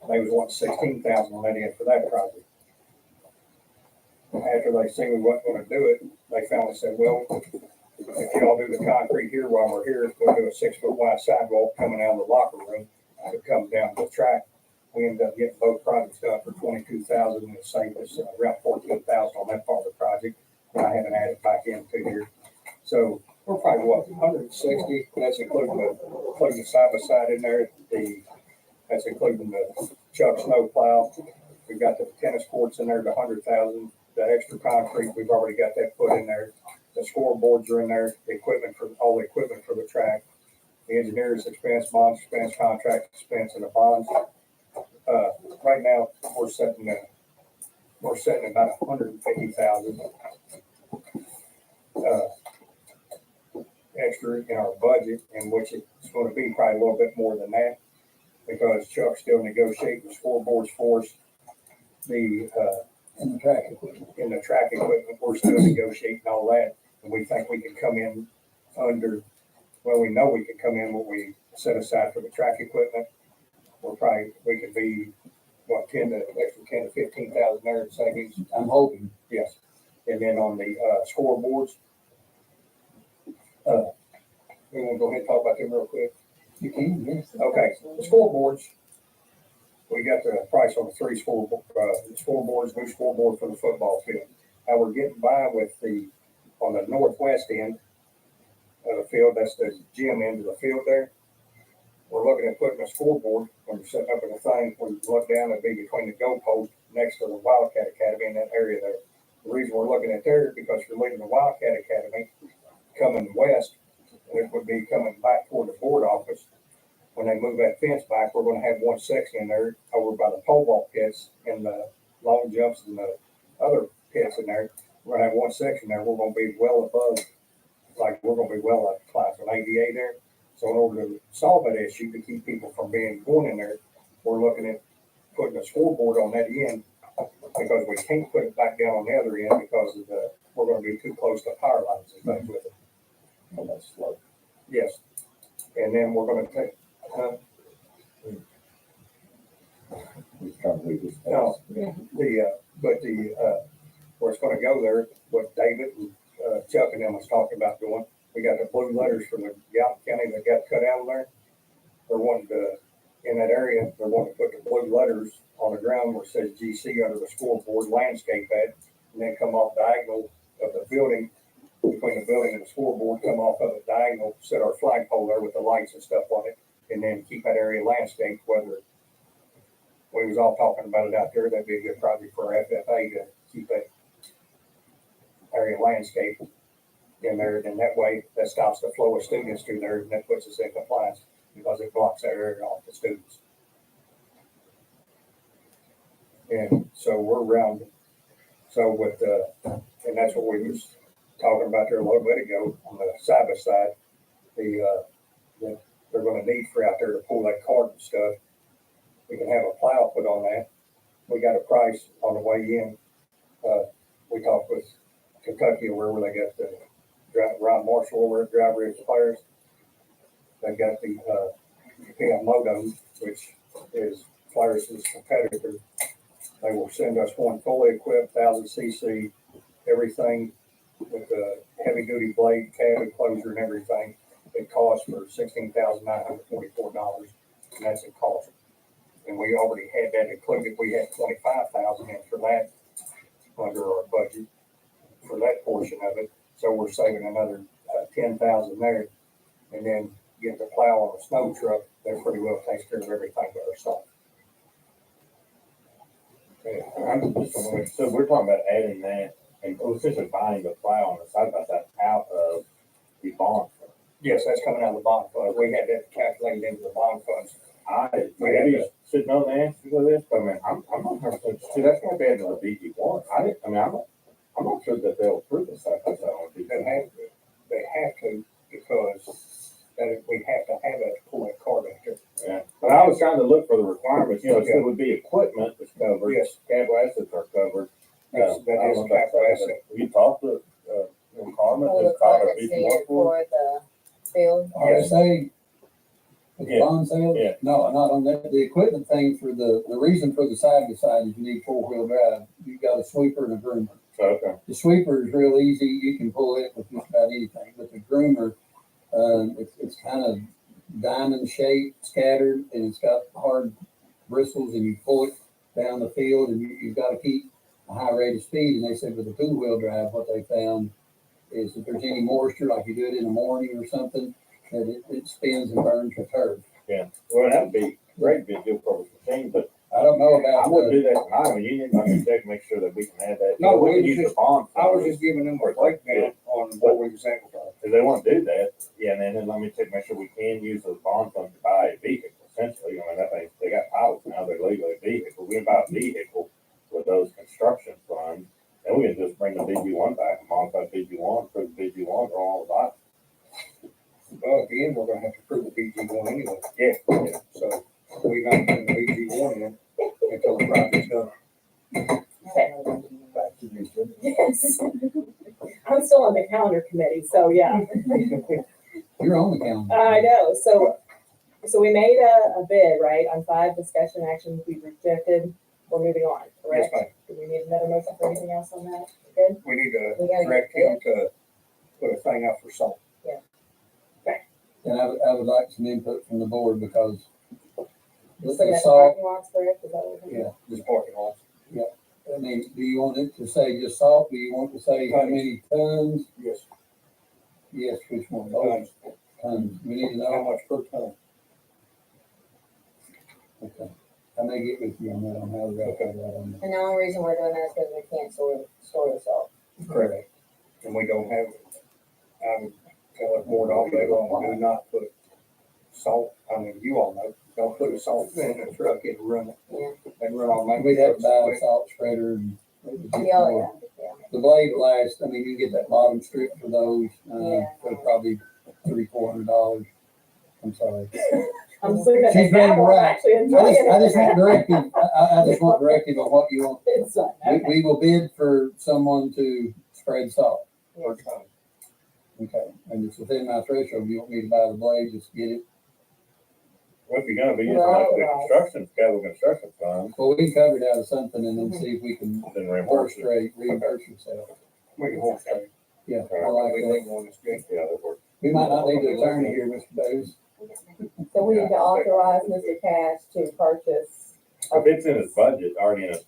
they was wanting 16,000 on that end for that project. After they seen we wasn't gonna do it, they finally said, well, if y'all do the concrete here while we're here, we'll do a 6 foot wide sidewalk coming out of the locker room that comes down the track. We ended up getting both projects done for 22,000 and it saved us around 14,000 on that part of the project. And I haven't added back into here. So we're probably what, 160, that's including the side by side in there, that's including the Chuck snow plow. We've got the tennis courts in there, the 100,000, the extra concrete, we've already got that put in there. The scoreboards are in there, the equipment for, all the equipment for the track, the engineer's expense, bonds expense, contract expense, and the bonds. Right now, we're setting about 150,000 extra in our budget, in which it's going to be probably a little bit more than that, because Chuck's still negotiating the scoreboards for us. In the track equipment. In the track equipment, we're still negotiating all that, and we think we can come in under. Well, we know we can come in what we set aside for the track equipment. We could be what 10 to 15,000 there in savings. I'm hoping. Yes, and then on the scoreboards. We want to go ahead and talk about them real quick. You can, yes. Okay, the scoreboards. We got the price on the 3 scoreboards, new scoreboard for the football field. Now we're getting by with on the northwest end of the field, that's the gym end of the field there. We're looking at putting a scoreboard when you're setting up in the thing, when you look down, it'd be between the goalpost next to the Wildcat Academy in that area there. The reason we're looking at there is because you're leaving the Wildcat Academy coming west, and it would be coming back toward the board office. When they move that fence back, we're gonna have one section in there over by the pole vault pits and the long jumps and the other pits in there. We're gonna have one section there. We're gonna be well above, we're gonna be well up class on ADA there. So in order to solve that issue, to keep people from going in there, we're looking at putting a scoreboard on that end, because we can't put it back down on the other end because of we're gonna be too close to power lines and things with it. On that slope. Yes. And then we're gonna take, He's trying to read this. no, where it's gonna go there, what David and Chuck and them was talking about doing, we got the blue letters from the Gallup County that got cut out of there. They're wanting to in that area, they're wanting to put the blue letters on the ground where it says GC under the scoreboard landscape at, and then come off diagonal of the building, between the building and the scoreboard, come off of the diagonal, set our flagpole there with the lights and stuff on it, and then keep that area landscaped, whether we was all talking about it out there, that'd be a good project for our FFA to keep that area landscaped in there, and that way, that stops the flow of students through there, and that puts us in compliance, because it blocks that area off the students. And so we're around, so with, and that's what we was talking about there a little bit ago, on the side by side, that they're gonna need for out there to pull that cart and stuff. We can have a plow put on that. We got a price on the way in. We talked with Kentucky, where they got the Ron Marshall, where the driver is players. They got the PM Moto, which is Flyers' competitor. They will send us one fully equipped 1000cc, everything with the heavy duty blade, cab enclosure and everything. It costs for $16,944, and that's in cost. And we already had that included. We had 25,000 in for that under our budget for that portion of it. So we're saving another 10,000 there, and then get the plow on a snow truck. That pretty well takes care of everything but ourselves. I'm just wondering, so we're talking about adding that and essentially buying the plow on the side by side out of the bond fund. Yes, that's coming out of the bond fund. We had that calculated into the bond funds. Maybe should know the answer to this, but I mean, I'm not sure, see, that's gonna be into the DG one. I'm not sure that they'll approve this. I don't think They have to, because that we have to have that to pull that card out there. Yeah, but I was trying to look for the requirements, so it would be equipment that's covered. Yes. Capital assets are covered. Yes, that is a capital asset. You talked to, Carmen, Pull the is cart Carmen that's beating needed up for it? for the field. RSA, the Yeah. bond sale? Yeah. No, not on that. The equipment thing for the reason for the side by side is you need 4-wheel drive. You've got a sweeper and a groomer. Okay. The sweeper is real easy. You can pull it with just about anything, but the groomer, it's kind of diamond shaped, scattered, and it's got hard bristles, and you pull it down the field, and you've got to keep a high rate of speed. And they said with the 2-wheel drive, what they found is if there's any moisture, like you do it in the morning or something, that it spins and burns the turf. Yeah, well, that'd be great, be a good for the machine, but I don't know I about wouldn't the, do that tonight. I mean, you need to check, make sure that we can add that. No, we we can was use the just- bond. I was just giving them a breakdown on what we was able to. If they want to do that, yeah, and then let me check, make sure we can use the bond fund to buy a vehicle, essentially. I mean, that thing, they got pilots now, they're legally a vehicle. We can buy a vehicle with those construction funds, and we can just bring the BG1 back, modify BG1, approve BG1, or all of that. Well, at the end, we're gonna have to prove the BG1 anyway. Yeah. So we're not putting the BG1 in until the project's done. Back to you. Yes. I'm still on the calendar committee, so yeah. you're on the calendar. I know, so we made a bid, right, on 5 discussion actions we rejected, we're moving on, Yes, correct? ma'am. Do we need another motion for anything else on that? Good? We need to We gotta direct get him to put a thing out for salt. And I would like some input from the board because Just the looking at the salt, parking lots, correct, is that what we're doing? yeah. This parking lot. I mean, do you want it to say just salt? Do you want to say how many tons? Yes. Yes, which one? Those tons. We need to How know. much per ton? Okay. I may get with you on that, on how to write that out on that. And the only reason we're doing that is because we can't store the salt. Correct. And we don't have, I would tell the board all day long, do not put salt, I mean, you all know, don't put a salt in a truck, it'll run it. Yeah. They run on my. We'd have to buy a salt spreader and. it would be Yeah, more. yeah. The blade lasts, I mean, you get that bottom strip for those, Yeah. for probably $300-400. I'm sorry. I'm just looking at She's the ready to map, I'm write. actually enjoying it. I just want directive, I just want directive on what you want. It's, okay. We will bid for someone to spread salt. Per ton. Okay, and it's within my threshold. You want me to buy the blade, just get it. Well, if you're gonna be using Right, the right. construction, capital construction fund, Well, we can cover it out of something and then see if we can then reimburse it. reimburse yourself. We can hold that. Yeah, I like We that. leave one that's good. Yeah, that works. We might not need an attorney here, Mr. Davis. So we need to authorize Mr. Cash to purchase. If it's in his budget, already in his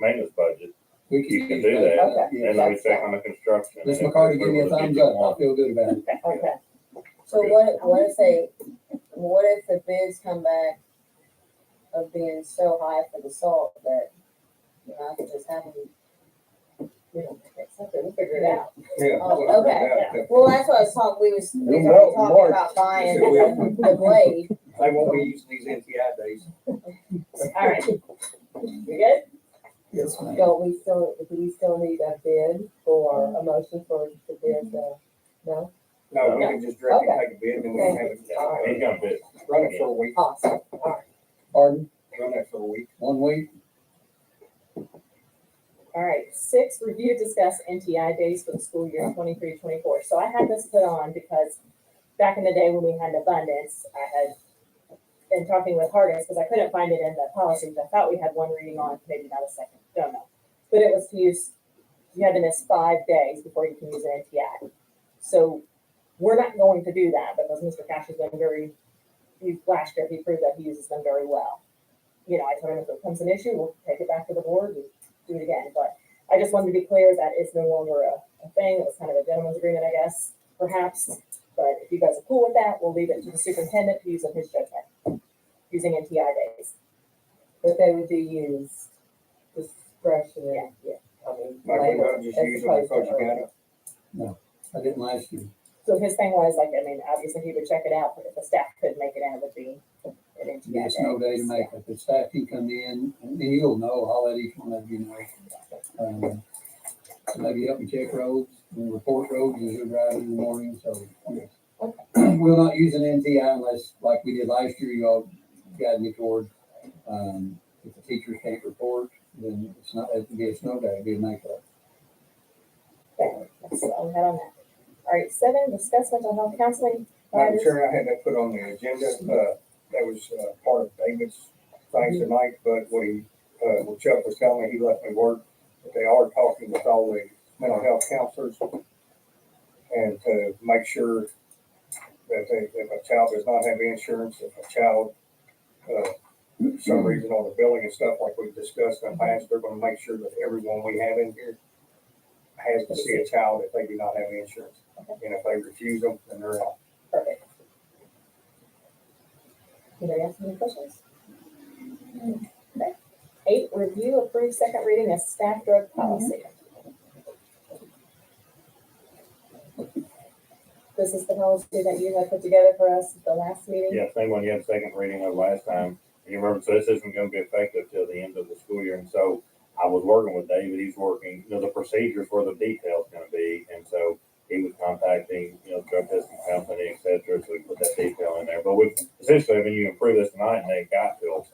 maintenance budget, We you can use do that. Okay, And then we check on the construction. Ms. and if McCarty, give me a we were to thumbs get up, I one, feel good about it. okay. So what if the bids come back of being so high for the salt that, I could just have them, accept it, we'll figure it out. Yeah. Oh, okay. Yeah. Well, that's what I was talking, we was You'll already know, talking Mark. about buying the blade. They won't be using these NTI days. All right. We good? Yes, ma'am. Do we still need a bid for, a motion for the bid, no? No, we can just directly take a bid and we can have it, he's gonna bid. run it for a week, Awesome. Pardon, run that for a week. 1 week? All right, 6, review, discuss NTI days for the school year 23-24. So I had this put on because back in the day when we had abundance, I had been talking with Hardis because I couldn't find it in the policies. I thought we had one reading on, maybe not a second, don't know. But it was to use, you had to miss 5 days before you can use an NTI. So we're not going to do that because Mr. Cash has been last year he proved that he uses them very well. I told him if it becomes an issue, we'll take it back to the board and do it again. But I just wanted to be clear that it's no longer a thing. It was kind of a gentleman's agreement, I guess, perhaps. But if you guys are cool with that, we'll leave it to the superintendent to use of his judgment, using NTI days. But they would be used discretionary, I mean, Like we later, don't just as use them opposed because to you got early. it. I didn't last year. So his thing was obviously he would check it out, but if the staff couldn't make it in, it would be an Give NTI us no day to make it. The staff can come in, and you'll know, I'll let each one of you know. So maybe help me check roads and report roads as you're driving in the morning, so. yes. We'll not use an NTI unless, like we did last year, y'all guided me toward, if the teachers can't report, then it's not, it'd be a snow day, it'd be a makeup. Okay, that's all we had on that. All right, 7, discuss mental health counseling. Madam Chair, I had that put on the agenda, that was, part of David's things tonight, but what Chuck was telling me, he left me word that they are talking with all the mental health counselors and to make sure that if a child does not have insurance, if a child, for some reason on the billing and stuff like we've discussed in the past, they're gonna make sure that everyone we have in here has to see a child if they do not have insurance. And if they refuse them, then they're out. Perfect. Anybody else have any questions? Okay. 8, review, approve, second reading of staff drug policy. This is the policy that you had put together for us at the last meeting? Yeah, same one you had second reading of last time. You remember, so this isn't gonna be effective till the end of the school year, and so I was working with David, he's working, the procedures where the details gonna be, and so he was contacting, drug testing company, et cetera, so we put that detail in there. But we essentially, you approve this tonight, and they got till,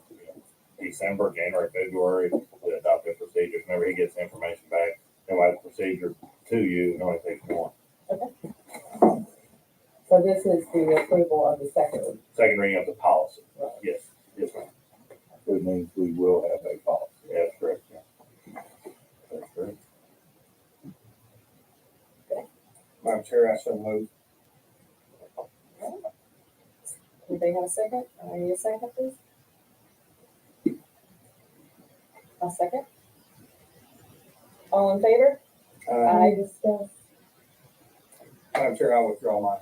December, January, February, to adopt the procedures. Whenever he gets the information back, then we'll have the procedure to you, it only takes one. So this is the approval of the second. Second reading of the policy. Yes, yes, ma'am. Which means we will have a policy. Yeah, that's correct. Yeah. That's correct. Madam Chair, I so move. Anybody have a second? I need a second, please. A second. All in favor? I discuss. Madam Chair, I withdraw my,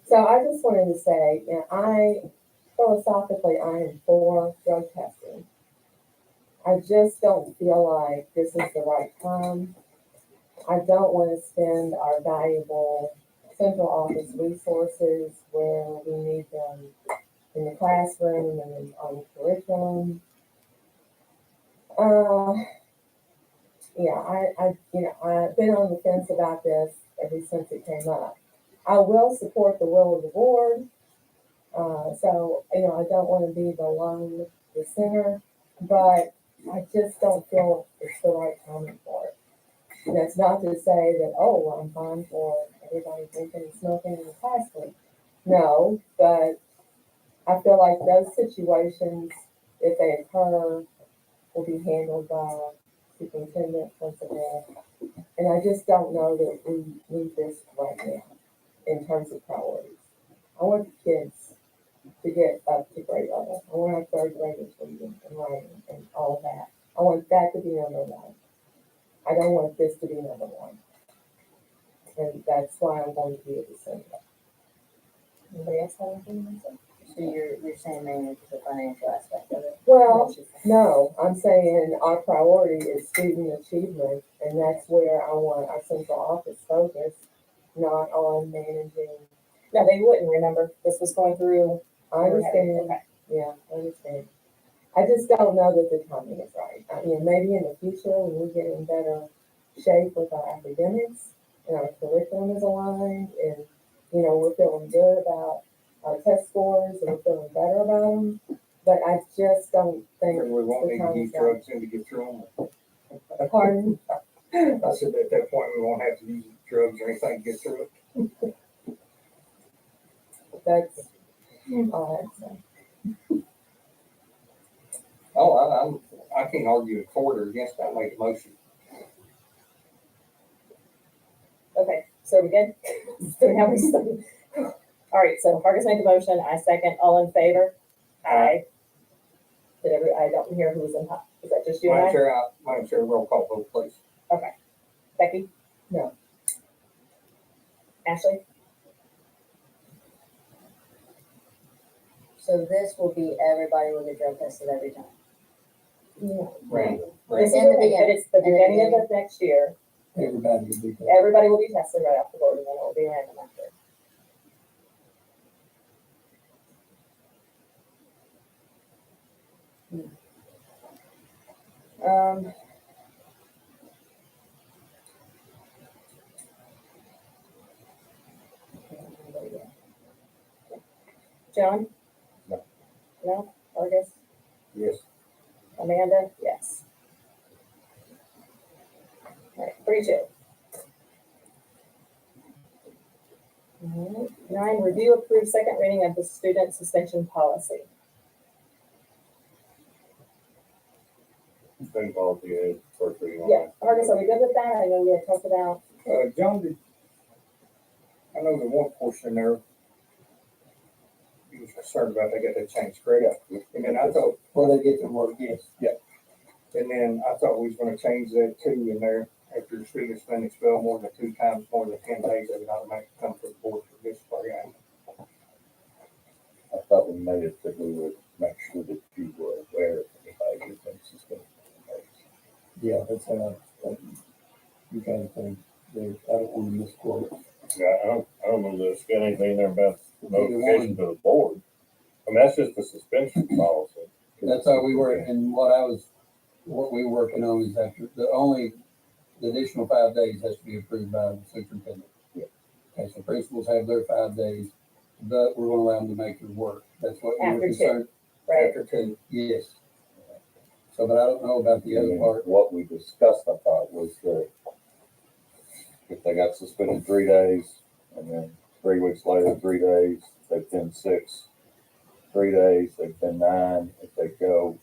So I just wanted to say, philosophically, I am for drug testing. I just don't feel like this is the right time. I don't want to spend our valuable central office resources where we need them in the classroom and on curriculum. I've been on the fence about this ever since it came up. I will support the will of the board. I don't want to be the lone dissenter, but I just don't feel it's the right time for it. And that's not to say that, I'm fine for everybody drinking and smoking in the classroom. No, but I feel like those situations, if they occur, will be handled by superintendent, principal. And I just don't know that we need this right now. in terms of priorities. I want the kids to get up to grade level. I want our third graders reading and writing and all of that. I want that to be number one. I don't want this to be number one. And that's why I'm going to be at the center. Anybody else have anything to say? So you're saying mainly the financial aspect of it? Well, no, I'm saying our priority is student achievement, and that's where I want our central office focus, not on managing. No, they wouldn't, remember, this was going through. I understand, Okay. yeah, I understand. I just don't know that the timing is right. I mean, maybe in the future, when we get in better shape with our academics, and our curriculum is aligned, and, you know, we're feeling good about our test scores, and we're feeling better about them, but I just don't think And we won't the need to time use is right. drugs in to get through them. Pardon? I said at that point, we won't have to use drugs or anything to get through it. That's all I have to say. Oh, I can't argue for or against that, make a motion. Okay, so we good? So now we still. All right, so Hargus made the motion, I second, all in favor? Aye. I don't hear who was in, is that just you and Madam Chair, roll call vote, please. Becky? No. Ashley? So this will be everybody will get drug tested every time. Yeah. Random. This is In the okay, but it's the In the beginning of beginning. the next year, Everybody would be there. everybody will be tested right off the board, and then it will be random after. Um. John? No. No, Argus? Yes. Amanda? Yes. All right, 3-2. All right, 9, review approve second reading of the student suspension policy. Same policy as first reading on Yeah, that. Argus, are we good with that? I know we had talked about, John, I know the one portion there, he was concerned about, they got that changed, correct? And then I thought, Before they get to work, yes. and then I thought we was gonna change that too in there, after the student's been expelled more than 2 times, more than 10 days, they would automatically come to the board for disciplinary action. I thought we made it that we would make sure that you were aware of anybody who thinks it's going to. Yeah, that's how, you guys think, I don't want to misquote. Yeah, I don't know that it's got anything in there about notification to the board. I mean, that's just the suspension policy. That's how we were, and what we were working on is after, the additional 5 days has to be approved by the superintendent. Yeah. Okay, so principals have their 5 days, but we're gonna allow them to make it work. That's what you were After 2. concerned. right? After 2, Yes. So, but I don't know about the other And part. what we discussed, I thought, was that if they got suspended 3 days, and then 3 weeks later, 3 days, they've been 6, 3 days, they've been 9, if they go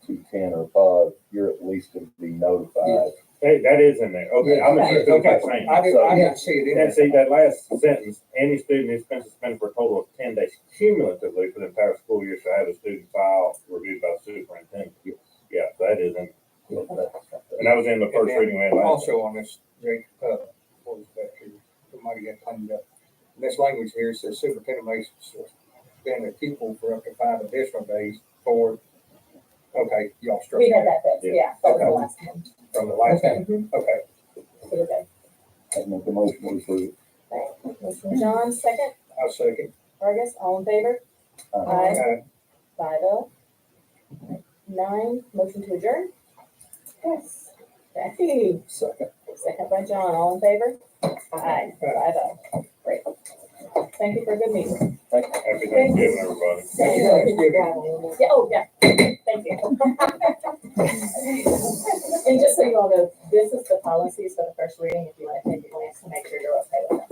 to 10 or above, you're at least to be notified. Hey, that is in there. Okay, Yeah. I'm just okay, saying. I didn't see it in And there. see, that last sentence, any student who's been suspended for a total of 10 days cumulatively for the entire school year shall have a student file reviewed by the superintendent. Yeah, that is in, and that was in the And first then reading we had last. also on this, Jake, what was that here? Somebody got cleaned up. This language here says superintendent may suspend a pupil for up to 5 additional days for, okay, y'all struck We had that that fixed, yeah, that was the Okay. last one. from the last Okay. one. Okay. So, okay. I make the motion to approve. Motion John, second, I'll second. Argus, all in favor? Aye. 5-0. 9, motion to adjourn? Yes. Becky, Second. second by John, all in favor? Aye. 5-0. Great. Thank you for a good meeting. Happy Thanksgiving, everybody. Yeah, oh, yeah, thank you. And just so you all know, this is the policies for the first reading, if you want to take a glance to make sure you're okay with them.